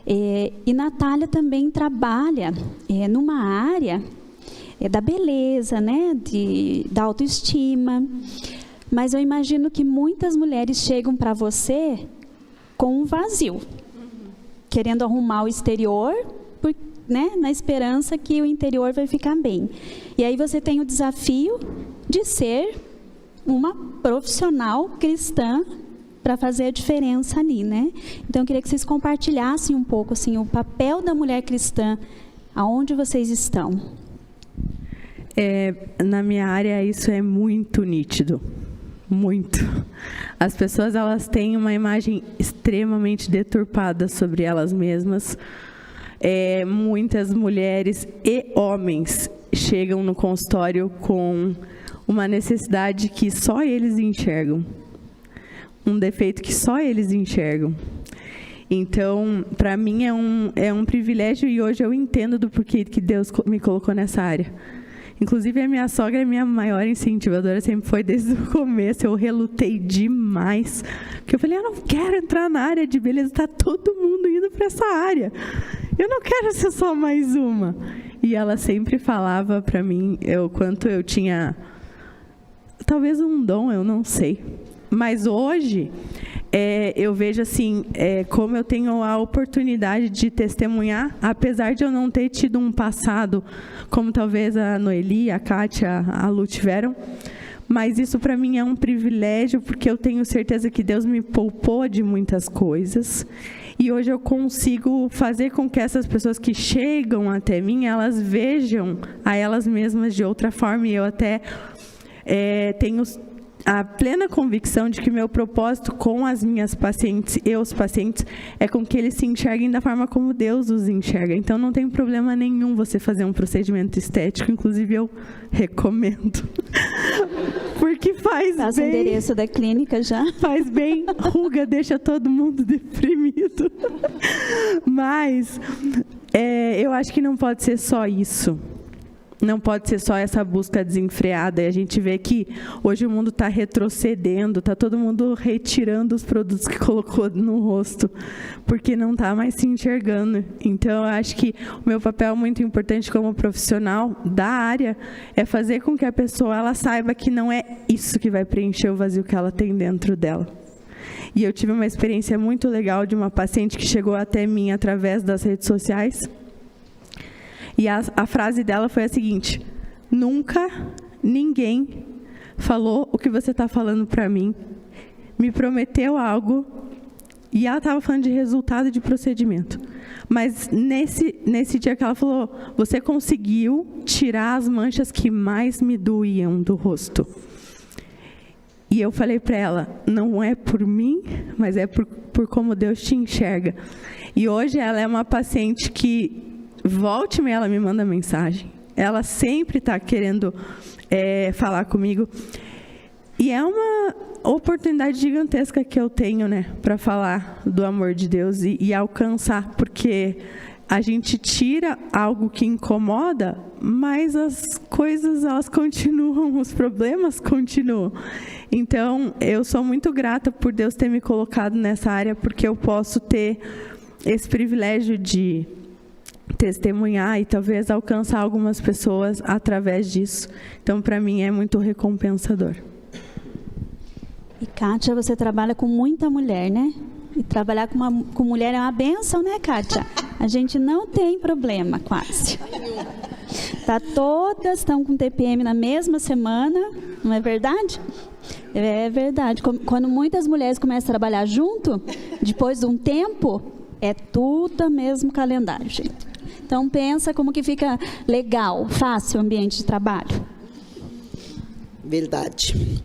E Natália também trabalha numa área da beleza, né? Da autoestima. Mas eu imagino que muitas mulheres chegam para você com um vazio, querendo arrumar o exterior, né, na esperança que o interior vai ficar bem. E aí você tem o desafio de ser uma profissional cristã para fazer a diferença ali, né? Então eu queria que vocês compartilhassem um pouco assim o papel da mulher cristã, aonde vocês estão. Na minha área isso é muito nítido. Muito. As pessoas, elas têm uma imagem extremamente deturpada sobre elas mesmas. Muitas mulheres e homens chegam no consultório com uma necessidade que só eles enxergam. Um defeito que só eles enxergam. Então, para mim é um privilégio, e hoje eu entendo do porquê que Deus me colocou nessa área. Inclusive, a minha sogra é minha maior incentivadora, sempre foi desde o começo. Eu relutei demais, porque eu falei, eu não quero entrar na área de beleza, está todo mundo indo para essa área. Eu não quero ser só mais uma. E ela sempre falava para mim o quanto eu tinha, talvez um dom, eu não sei. Mas hoje, eu vejo assim, como eu tenho a oportunidade de testemunhar, apesar de eu não ter tido um passado, como talvez a Noeli, a Kátia, a Lu tiveram, mas isso para mim é um privilégio, porque eu tenho certeza que Deus me poupou de muitas coisas, e hoje eu consigo fazer com que essas pessoas que chegam até mim, elas vejam a elas mesmas de outra forma, e eu até tenho a plena convicção de que meu propósito com as minhas pacientes e os pacientes é com que eles se enxerguem da forma como Deus os enxerga. Então, não tem problema nenhum você fazer um procedimento estético, inclusive eu recomendo. Porque faz Passa bem. o endereço da clínica já. Faz bem, ruga deixa todo mundo deprimido. Mas eu acho que não pode ser só isso. Não pode ser só essa busca desenfreada. E a gente vê que hoje o mundo está retrocedendo, está todo mundo retirando os produtos que colocou no rosto, porque não está mais se enxergando. Então, eu acho que o meu papel muito importante como profissional da área é fazer com que a pessoa ela saiba que não é isso que vai preencher o vazio que ela tem dentro dela. E eu tive uma experiência muito legal de uma paciente que chegou até mim através das redes sociais. E a frase dela foi a seguinte: nunca ninguém falou o que você está falando para mim, me prometeu algo, e ela estava falando de resultado de procedimento. Mas nesse dia que ela falou, você conseguiu tirar as manchas que mais me doíam do rosto. E eu falei para ela, não é por mim, mas é por como Deus te enxerga. E hoje ela é uma paciente que volte e meia ela me manda mensagem. Ela sempre está querendo falar comigo. E é uma oportunidade gigantesca que eu tenho, né, para falar do amor de Deus e alcançar, porque a gente tira algo que incomoda, mas as coisas elas continuam, os problemas continuam. Então, eu sou muito grata por Deus ter me colocado nessa área, porque eu posso ter esse privilégio de testemunhar e talvez alcançar algumas pessoas através disso. Então, para mim, é muito recompensador. E, Kátia, você trabalha com muita mulher, né? E trabalhar com mulher é uma bênção, né, Kátia? A gente não tem problema, quase. Todas estão com TPM na mesma semana, não é verdade? É verdade. Quando muitas mulheres começam a trabalhar junto, depois de um tempo, é tudo o mesmo calendário, gente. Então, pensa como que fica legal, fácil o ambiente de trabalho. Verdade.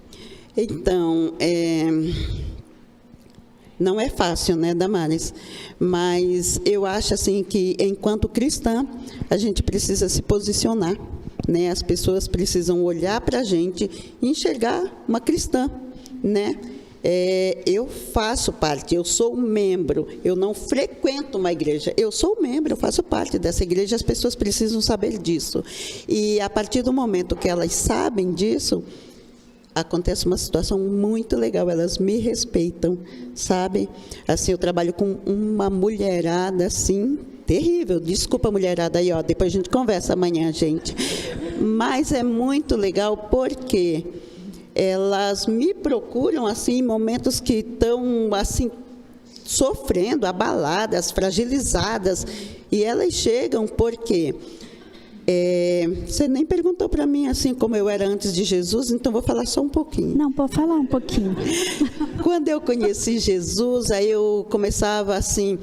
Então, não é fácil, né, Damares? Mas eu acho assim que, enquanto cristã, a gente precisa se posicionar, né? As pessoas precisam olhar para a gente e enxergar uma cristã, né? Eu faço parte, eu sou um membro, eu não frequento uma igreja, eu sou um membro, eu faço parte dessa igreja, as pessoas precisam saber disso. E a partir do momento que elas sabem disso, acontece uma situação muito legal, elas me respeitam, sabe? Assim, eu trabalho com uma mulherada, assim, terrível, desculpa mulherada aí, ó, depois a gente conversa amanhã, gente. Mas é muito legal porque elas me procuram assim em momentos que estão assim sofrendo, abaladas, fragilizadas, e elas chegam porque você nem perguntou para mim assim como eu era antes de Jesus, então vou falar só um pouquinho. Não, pode falar um pouquinho. Quando eu conheci Jesus, aí eu começava assim,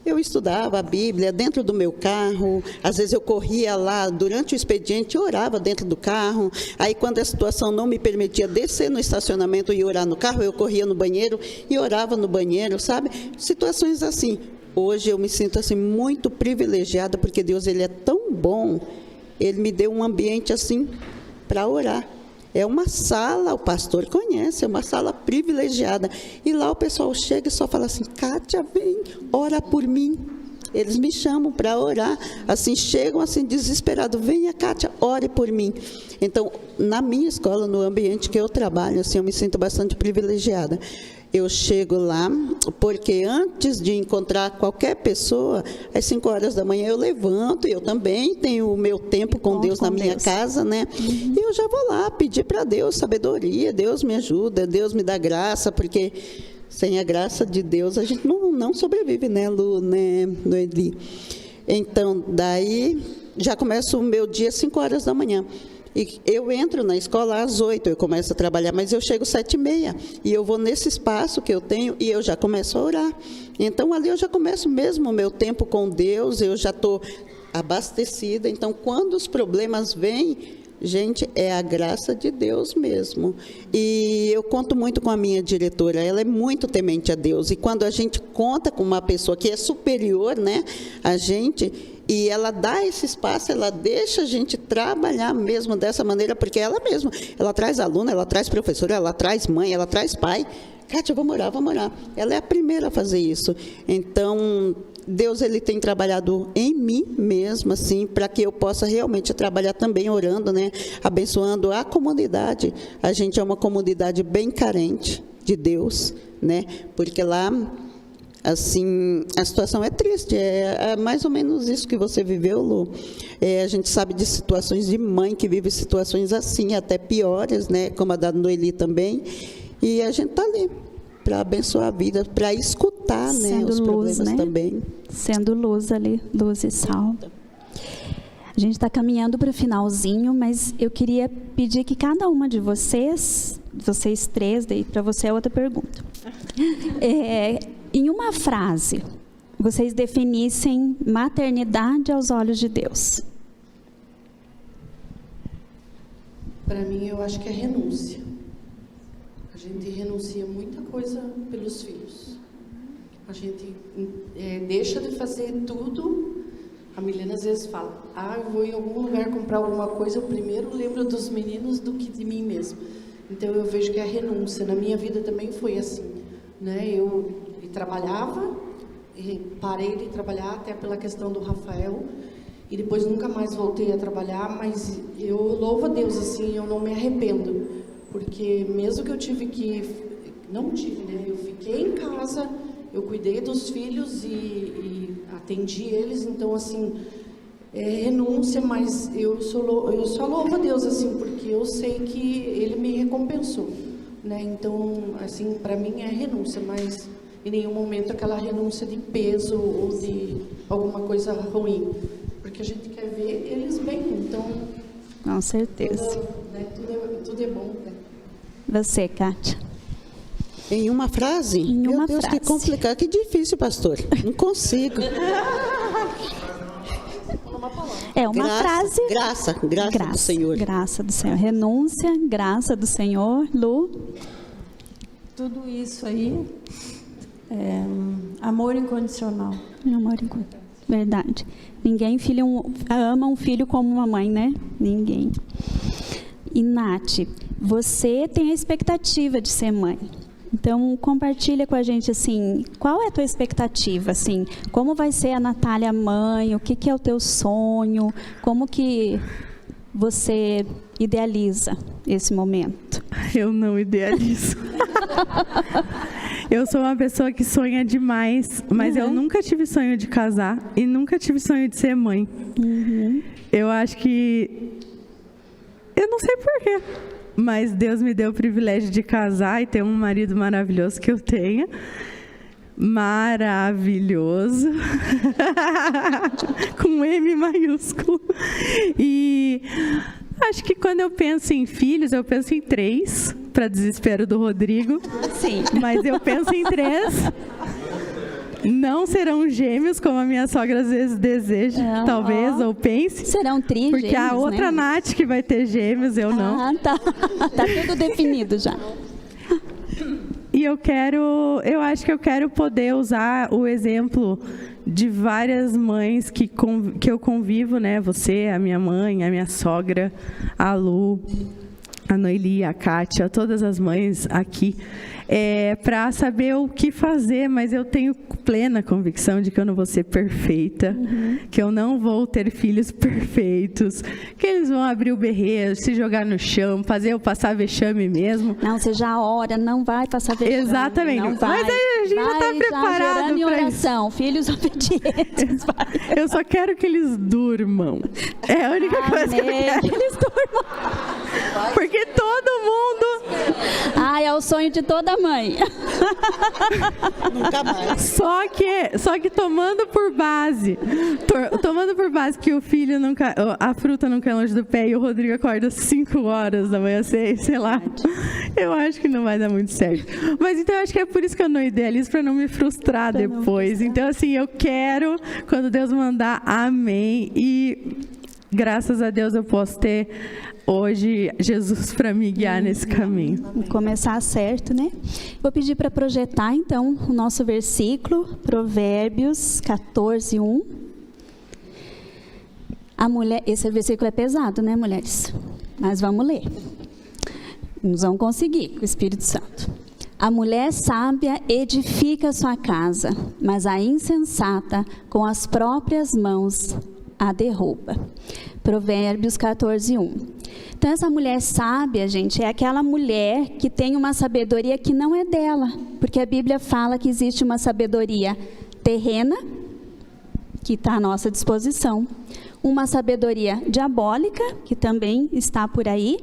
eu estudava a Bíblia dentro do meu carro, às vezes eu corria lá durante o expediente, orava dentro do carro, aí quando a situação não me permitia descer no estacionamento e orar no carro, eu corria no banheiro e orava no banheiro, sabe? Situações assim. Hoje eu me sinto assim muito privilegiada, porque Deus ele é tão bom, Ele me deu um ambiente assim para orar. É uma sala, o pastor conhece, é uma sala privilegiada. E lá o pessoal chega e só fala assim, Kátia, vem, ora por mim. Eles me chamam para orar, assim, chegam assim desesperados, venha Kátia, ore por mim. Então, na minha escola, no ambiente que eu trabalho, assim, eu me sinto bastante privilegiada. Eu chego lá, porque antes de encontrar qualquer pessoa, às 5 horas da manhã eu levanto, eu também tenho o meu tempo com Deus na minha casa, né? E eu já vou lá pedir para Deus sabedoria, Deus me ajuda, Deus me dá graça, porque sem a graça de Deus a gente não sobrevive, né, Lu, né, Noeli? Então, daí já começa o meu dia às 5 horas da manhã. E eu entro na escola às 8, eu começo a trabalhar, mas eu chego às 7h30, e eu vou nesse espaço que eu tenho, e eu já começo a orar. Então, ali eu já começo mesmo o meu tempo com Deus, eu já estou abastecida. Então, quando os problemas vêm, gente, é a graça de Deus mesmo. E eu conto muito com a minha diretora, ela é muito temente a Deus, e quando a gente conta com uma pessoa que é superior, né, a gente, e ela dá esse espaço, ela deixa a gente trabalhar mesmo dessa maneira, porque ela mesma, ela traz aluna, ela traz professora, ela traz mãe, ela traz pai. Kátia, vamos orar. Ela é a primeira a fazer isso. Então, Deus ele tem trabalhado em mim mesmo, assim, para que eu possa realmente trabalhar também orando, né, abençoando a comunidade. A gente é uma comunidade bem carente de Deus, né, porque lá, assim, a situação é triste, é mais ou menos isso que você viveu, Lu. A gente sabe de situações de mãe que vive situações assim, até piores, né, como a da Noeli também, e a gente está ali para abençoar a vida, para escutar, né, os problemas, né, também. Sendo luz ali, luz e sal. A gente está caminhando para o finalzinho, mas eu queria pedir que cada uma de vocês três, daí para você é outra pergunta, em uma frase, vocês definissem maternidade aos olhos de Deus. Para mim, eu acho que é renúncia. A gente renuncia muita coisa pelos filhos. A gente deixa de fazer tudo. A Milena às vezes fala, eu vou em algum lugar comprar alguma coisa, eu primeiro lembro dos meninos do que de mim mesmo. Então eu vejo que é a renúncia. Na minha vida também foi assim, né? Eu trabalhava, e parei de trabalhar até pela questão do Rafael, e depois nunca mais voltei a trabalhar, mas eu louvo a Deus, assim, eu não me arrependo, porque mesmo que eu eu fiquei em casa, eu cuidei dos filhos e atendi eles, então assim, renúncia, mas eu só louvo a Deus, assim, porque eu sei que Ele me recompensou, né? Então, assim, para mim é renúncia, mas em nenhum momento aquela renúncia de peso ou de alguma coisa ruim, porque a gente quer ver eles bem, então... Com certeza. Tudo é bom, né? Você, Kátia? Em uma frase? Meu Deus, que complicado, que difícil, pastor. Não consigo. É uma frase. Graça do Senhor. Graça do Senhor. Renúncia, graça do Senhor. Lu? Tudo isso aí é amor incondicional. Amor incondicional. Verdade. Ninguém ama um filho como uma mãe, né? Ninguém. E Nath, você tem a expectativa de ser mãe. Então, compartilha com a gente, assim, qual é a tua expectativa, assim, como vai ser a Natália mãe, o que é o teu sonho, como que você idealiza esse momento? Eu não idealizo. Eu sou uma pessoa que sonha demais, mas eu nunca tive sonho de casar e nunca tive sonho de ser mãe. Eu acho que... Eu não sei porquê, mas Deus me deu o privilégio de casar e ter um marido maravilhoso que eu tenho. Maravilhoso. Com M maiúsculo. E acho que quando eu penso em filhos, eu penso em 3, para desespero do Rodrigo. Sim. Mas eu penso em 3. Não serão gêmeos, como a minha sogra às vezes deseja, talvez, ou pense. Serão trigêmeos, porque a outra Nath que vai ter gêmeos, eu não. Ah, tá. Tá tudo definido já. E eu acho que eu quero poder usar o exemplo de várias mães que eu convivo, né? Você, a minha mãe, a minha sogra, a Lu, a Noeli, a Kátia, todas as mães aqui, para saber o que fazer, mas eu tenho plena convicção de que eu não vou ser perfeita, que eu não vou ter filhos perfeitos, que eles vão abrir o berreiro, se jogar no chão, fazer eu passar vexame mesmo. Não, você já ora, não vai passar vexame. Exatamente. Não vai, mas aí a gente já está preparado para oração, filhos obedientes. Eu só quero que eles durmam. É a única coisa que eu quero. Que eles durmam. Porque todo mundo... É o sonho de toda mãe. Nunca mais. Só que tomando por base que o filho nunca, a fruta nunca é longe do pé e o Rodrigo acorda às 5 horas da manhã, sei lá. Eu acho que não vai dar muito certo. Mas então eu acho que é por isso que eu não idealizo, para não me frustrar depois. Então assim, eu quero, quando Deus mandar, amém. E graças a Deus eu posso ter hoje Jesus para me guiar nesse caminho. Começar certo, né? Vou pedir para projetar, então, o nosso versículo, Provérbios 14, 1. Esse versículo é pesado, né, mulheres? Mas vamos ler. Nós vamos conseguir, com o Espírito Santo. A mulher sábia edifica sua casa, mas a insensata, com as próprias mãos, a derruba. Provérbios 14, 1. Então, essa mulher sábia, gente, é aquela mulher que tem uma sabedoria que não é dela, porque a Bíblia fala que existe uma sabedoria terrena, que está à nossa disposição, uma sabedoria diabólica, que também está por aí,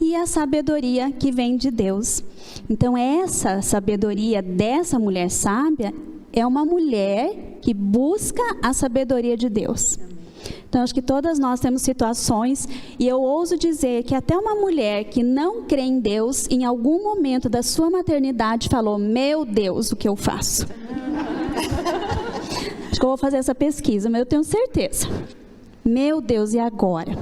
e a sabedoria que vem de Deus. Então, essa sabedoria dessa mulher sábia é uma mulher que busca a sabedoria de Deus. Então, acho que todas nós temos situações, e eu ouso dizer que até uma mulher que não crê em Deus, em algum momento da sua maternidade, falou: meu Deus, o que eu faço? Acho que eu vou fazer essa pesquisa, mas eu tenho certeza. Meu Deus, e agora?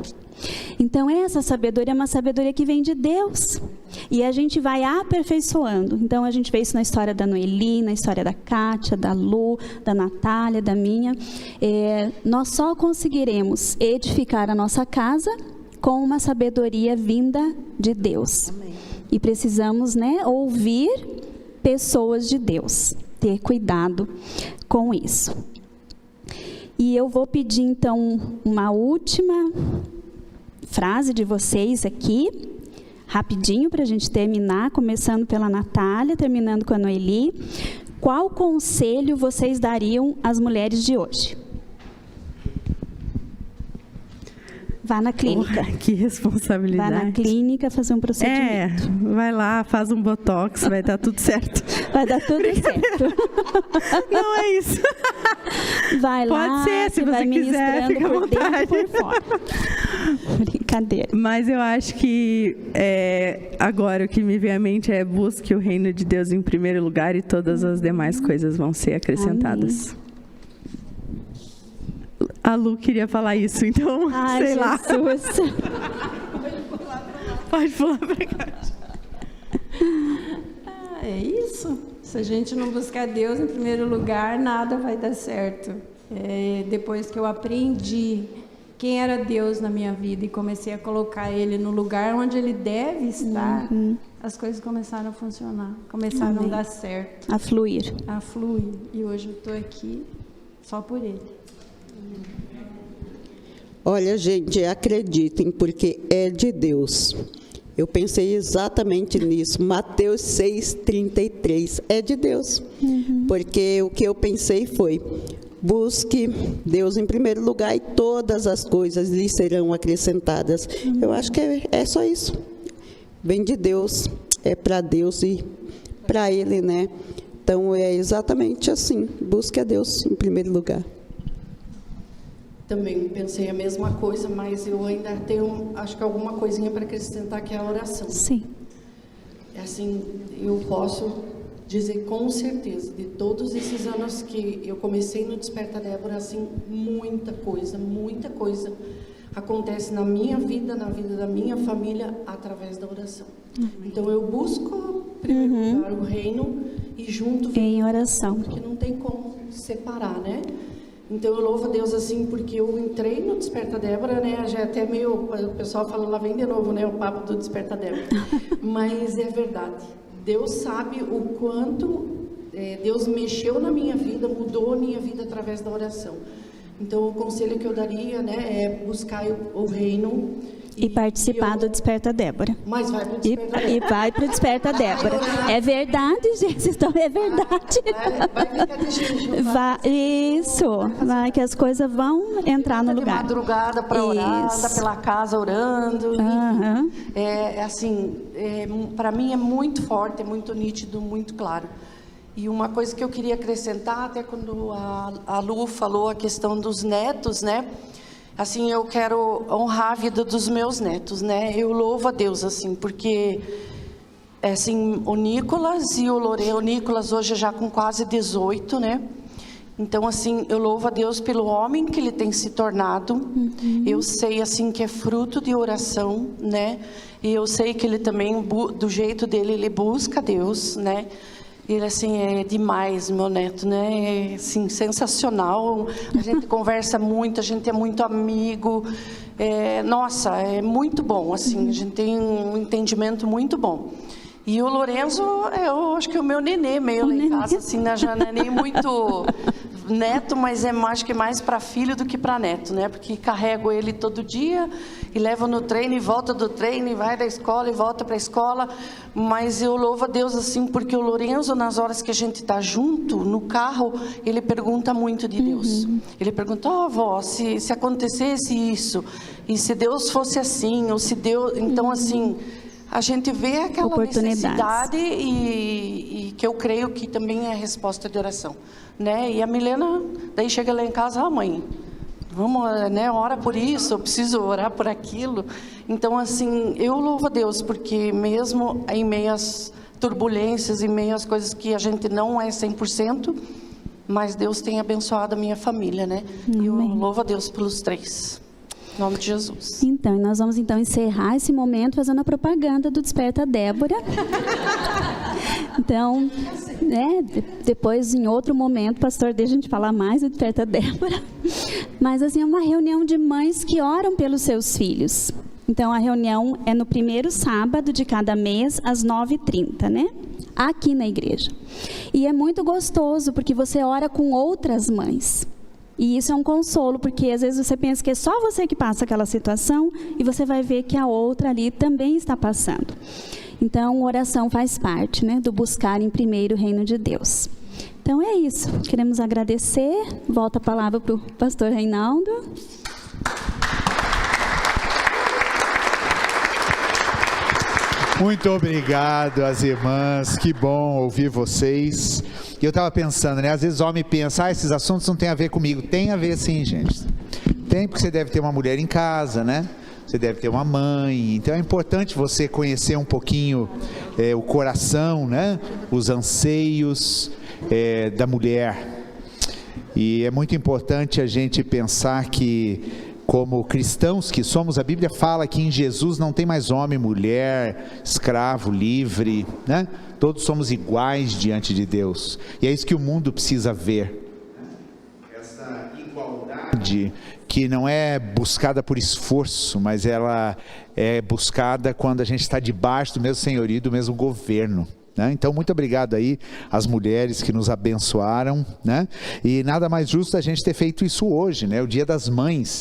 Então, essa sabedoria é uma sabedoria que vem de Deus. E a gente vai aperfeiçoando. Então, a gente vê isso na história da Noeli, na história da Kátia, da Lu, da Natália, da minha. Nós só conseguiremos edificar a nossa casa com uma sabedoria vinda de Deus. Amém. E precisamos, né, ouvir pessoas de Deus. Ter cuidado com isso. E eu vou pedir, então, uma última frase de vocês aqui, rapidinho, para a gente terminar, começando pela Natália, terminando com a Noeli. Qual conselho vocês dariam às mulheres de hoje? Vá na clínica. Que responsabilidade. Vá na clínica fazer um procedimento. Vai lá, faz um botox, vai dar tudo certo. Vai dar tudo certo. Não é isso. Vai lá, pode ser, se você quiser, fica à vontade. Por fora. Brincadeira. Mas eu acho que agora o que me vem à mente é: busque o reino de Deus em primeiro lugar e todas as demais coisas vão ser acrescentadas. Amém. A Lu queria falar isso, então, sei lá. Pode pular pra cá. É isso. Se a gente não buscar Deus em primeiro lugar, nada vai dar certo. Depois que eu aprendi quem era Deus na minha vida e comecei a colocar Ele no lugar onde Ele deve estar, as coisas começaram a funcionar, começaram Amém. a dar certo, A fluir. a fluir. E hoje eu estou aqui só por Ele. Olha, gente, acreditem, porque é de Deus. Eu pensei exatamente nisso. Mateus 6,33 é de Deus. Porque o que eu pensei foi: busque Deus em primeiro lugar e todas as coisas lhe serão acrescentadas. Eu acho que é só isso. Vem de Deus, é para Deus e para Ele, né? Então é exatamente assim. Busque a Deus em primeiro lugar. Também pensei a mesma coisa, mas eu ainda tenho, acho que alguma coisinha para acrescentar, que é a oração. Sim. É assim, eu posso dizer com certeza, de todos esses anos que eu comecei no Desperta Débora, assim, muita coisa acontece na minha vida, na vida da minha família, através da oração. Então eu busco, em primeiro lugar, o reino e junto Em oração. porque não tem como separar, né? Então eu louvo a Deus assim, porque eu entrei no Desperta Débora, né? Já é até meio, o pessoal fala, lá vem de novo, né? O papo do Desperta Débora. Mas é verdade. Deus sabe o quanto Deus mexeu na minha vida, mudou a minha vida através da oração. Então o conselho que eu daria, né, é buscar o reino E participar do Desperta Débora. Mas vai para o Desperta E Débora. vai para o Desperta Débora. É verdade, gente, então é verdade. Vai ficar de jejum. Vai que as coisas vão entrar no De lugar. madrugada para orar, anda Isso. pela casa orando. Aham. Assim, para mim é muito forte, é muito nítido, muito claro. E uma coisa que eu queria acrescentar, até quando a Lu falou a questão dos netos, né? Assim, eu quero honrar a vida dos meus netos, né? Eu louvo a Deus, assim, porque assim, o Nicolas e o Lorena, o Nicolas hoje já com quase 18, né? Então, assim, eu louvo a Deus pelo homem que ele tem se tornado. Eu sei, assim, que é fruto de oração, né? E eu sei que ele também, do jeito dele, ele busca Deus, né? Ele, assim, é demais, meu neto, né? É, assim, sensacional. A gente conversa muito, a gente é muito amigo. Nossa, é muito bom, assim. A gente tem um entendimento muito bom. E o Lorenzo, eu acho que é o meu nenê, meio lá em casa, assim, né? Já não é nem muito neto, mas acho que mais para filho do que para neto, né? Porque carrego ele todo dia e levo no treino e volta do treino e vai da escola e volta para a escola. Mas eu louvo a Deus, assim, porque o Lorenzo, nas horas que a gente está junto, no carro, ele pergunta muito de Deus. Ele pergunta, avó, se acontecesse isso, e se Deus fosse assim, ou se Deus... Então, assim... A gente vê aquela necessidade e que eu creio que também é resposta de oração, né? E a Milena, daí chega lá em casa, mãe, vamos, né, ora por isso, eu preciso orar por aquilo. Então, assim, eu louvo a Deus, porque mesmo em meio às turbulências, em meio às coisas que a gente não é 100%, mas Deus tem abençoado a minha família, né? E eu louvo a Deus pelos 3. Em nome de Jesus. Então, nós vamos então encerrar esse momento fazendo a propaganda do Desperta Débora. Então, né, depois em outro momento, pastor, deixa a gente falar mais do Desperta Débora. Mas assim, é uma reunião de mães que oram pelos seus filhos. Então, a reunião é no primeiro sábado de cada mês, às 9h30, né? Aqui na igreja. E é muito gostoso, porque você ora com outras mães. E isso é um consolo, porque às vezes você pensa que é só você que passa aquela situação e você vai ver que a outra ali também está passando. Então, oração faz parte, né, do buscar em primeiro o reino de Deus. Então, é isso. Queremos agradecer. Volta a palavra para o pastor Reinaldo. Muito obrigado às irmãs, que bom ouvir vocês. E eu estava pensando, né? Às vezes o homem pensa, esses assuntos não têm a ver comigo. Tem a ver sim, gente. Tem, porque você deve ter uma mulher em casa, né? Você deve ter uma mãe. Então é importante você conhecer um pouquinho o coração, né? Os anseios da mulher. E é muito importante a gente pensar que, como cristãos que somos, a Bíblia fala que em Jesus não tem mais homem, mulher, escravo, livre, né? Todos somos iguais diante de Deus. E é isso que o mundo precisa ver. Essa igualdade que não é buscada por esforço, mas ela é buscada quando a gente está debaixo do mesmo senhorio, do mesmo governo. Né? Então, muito obrigado aí às mulheres que nos abençoaram, né? E nada mais justo a gente ter feito isso hoje, né? O Dia das Mães.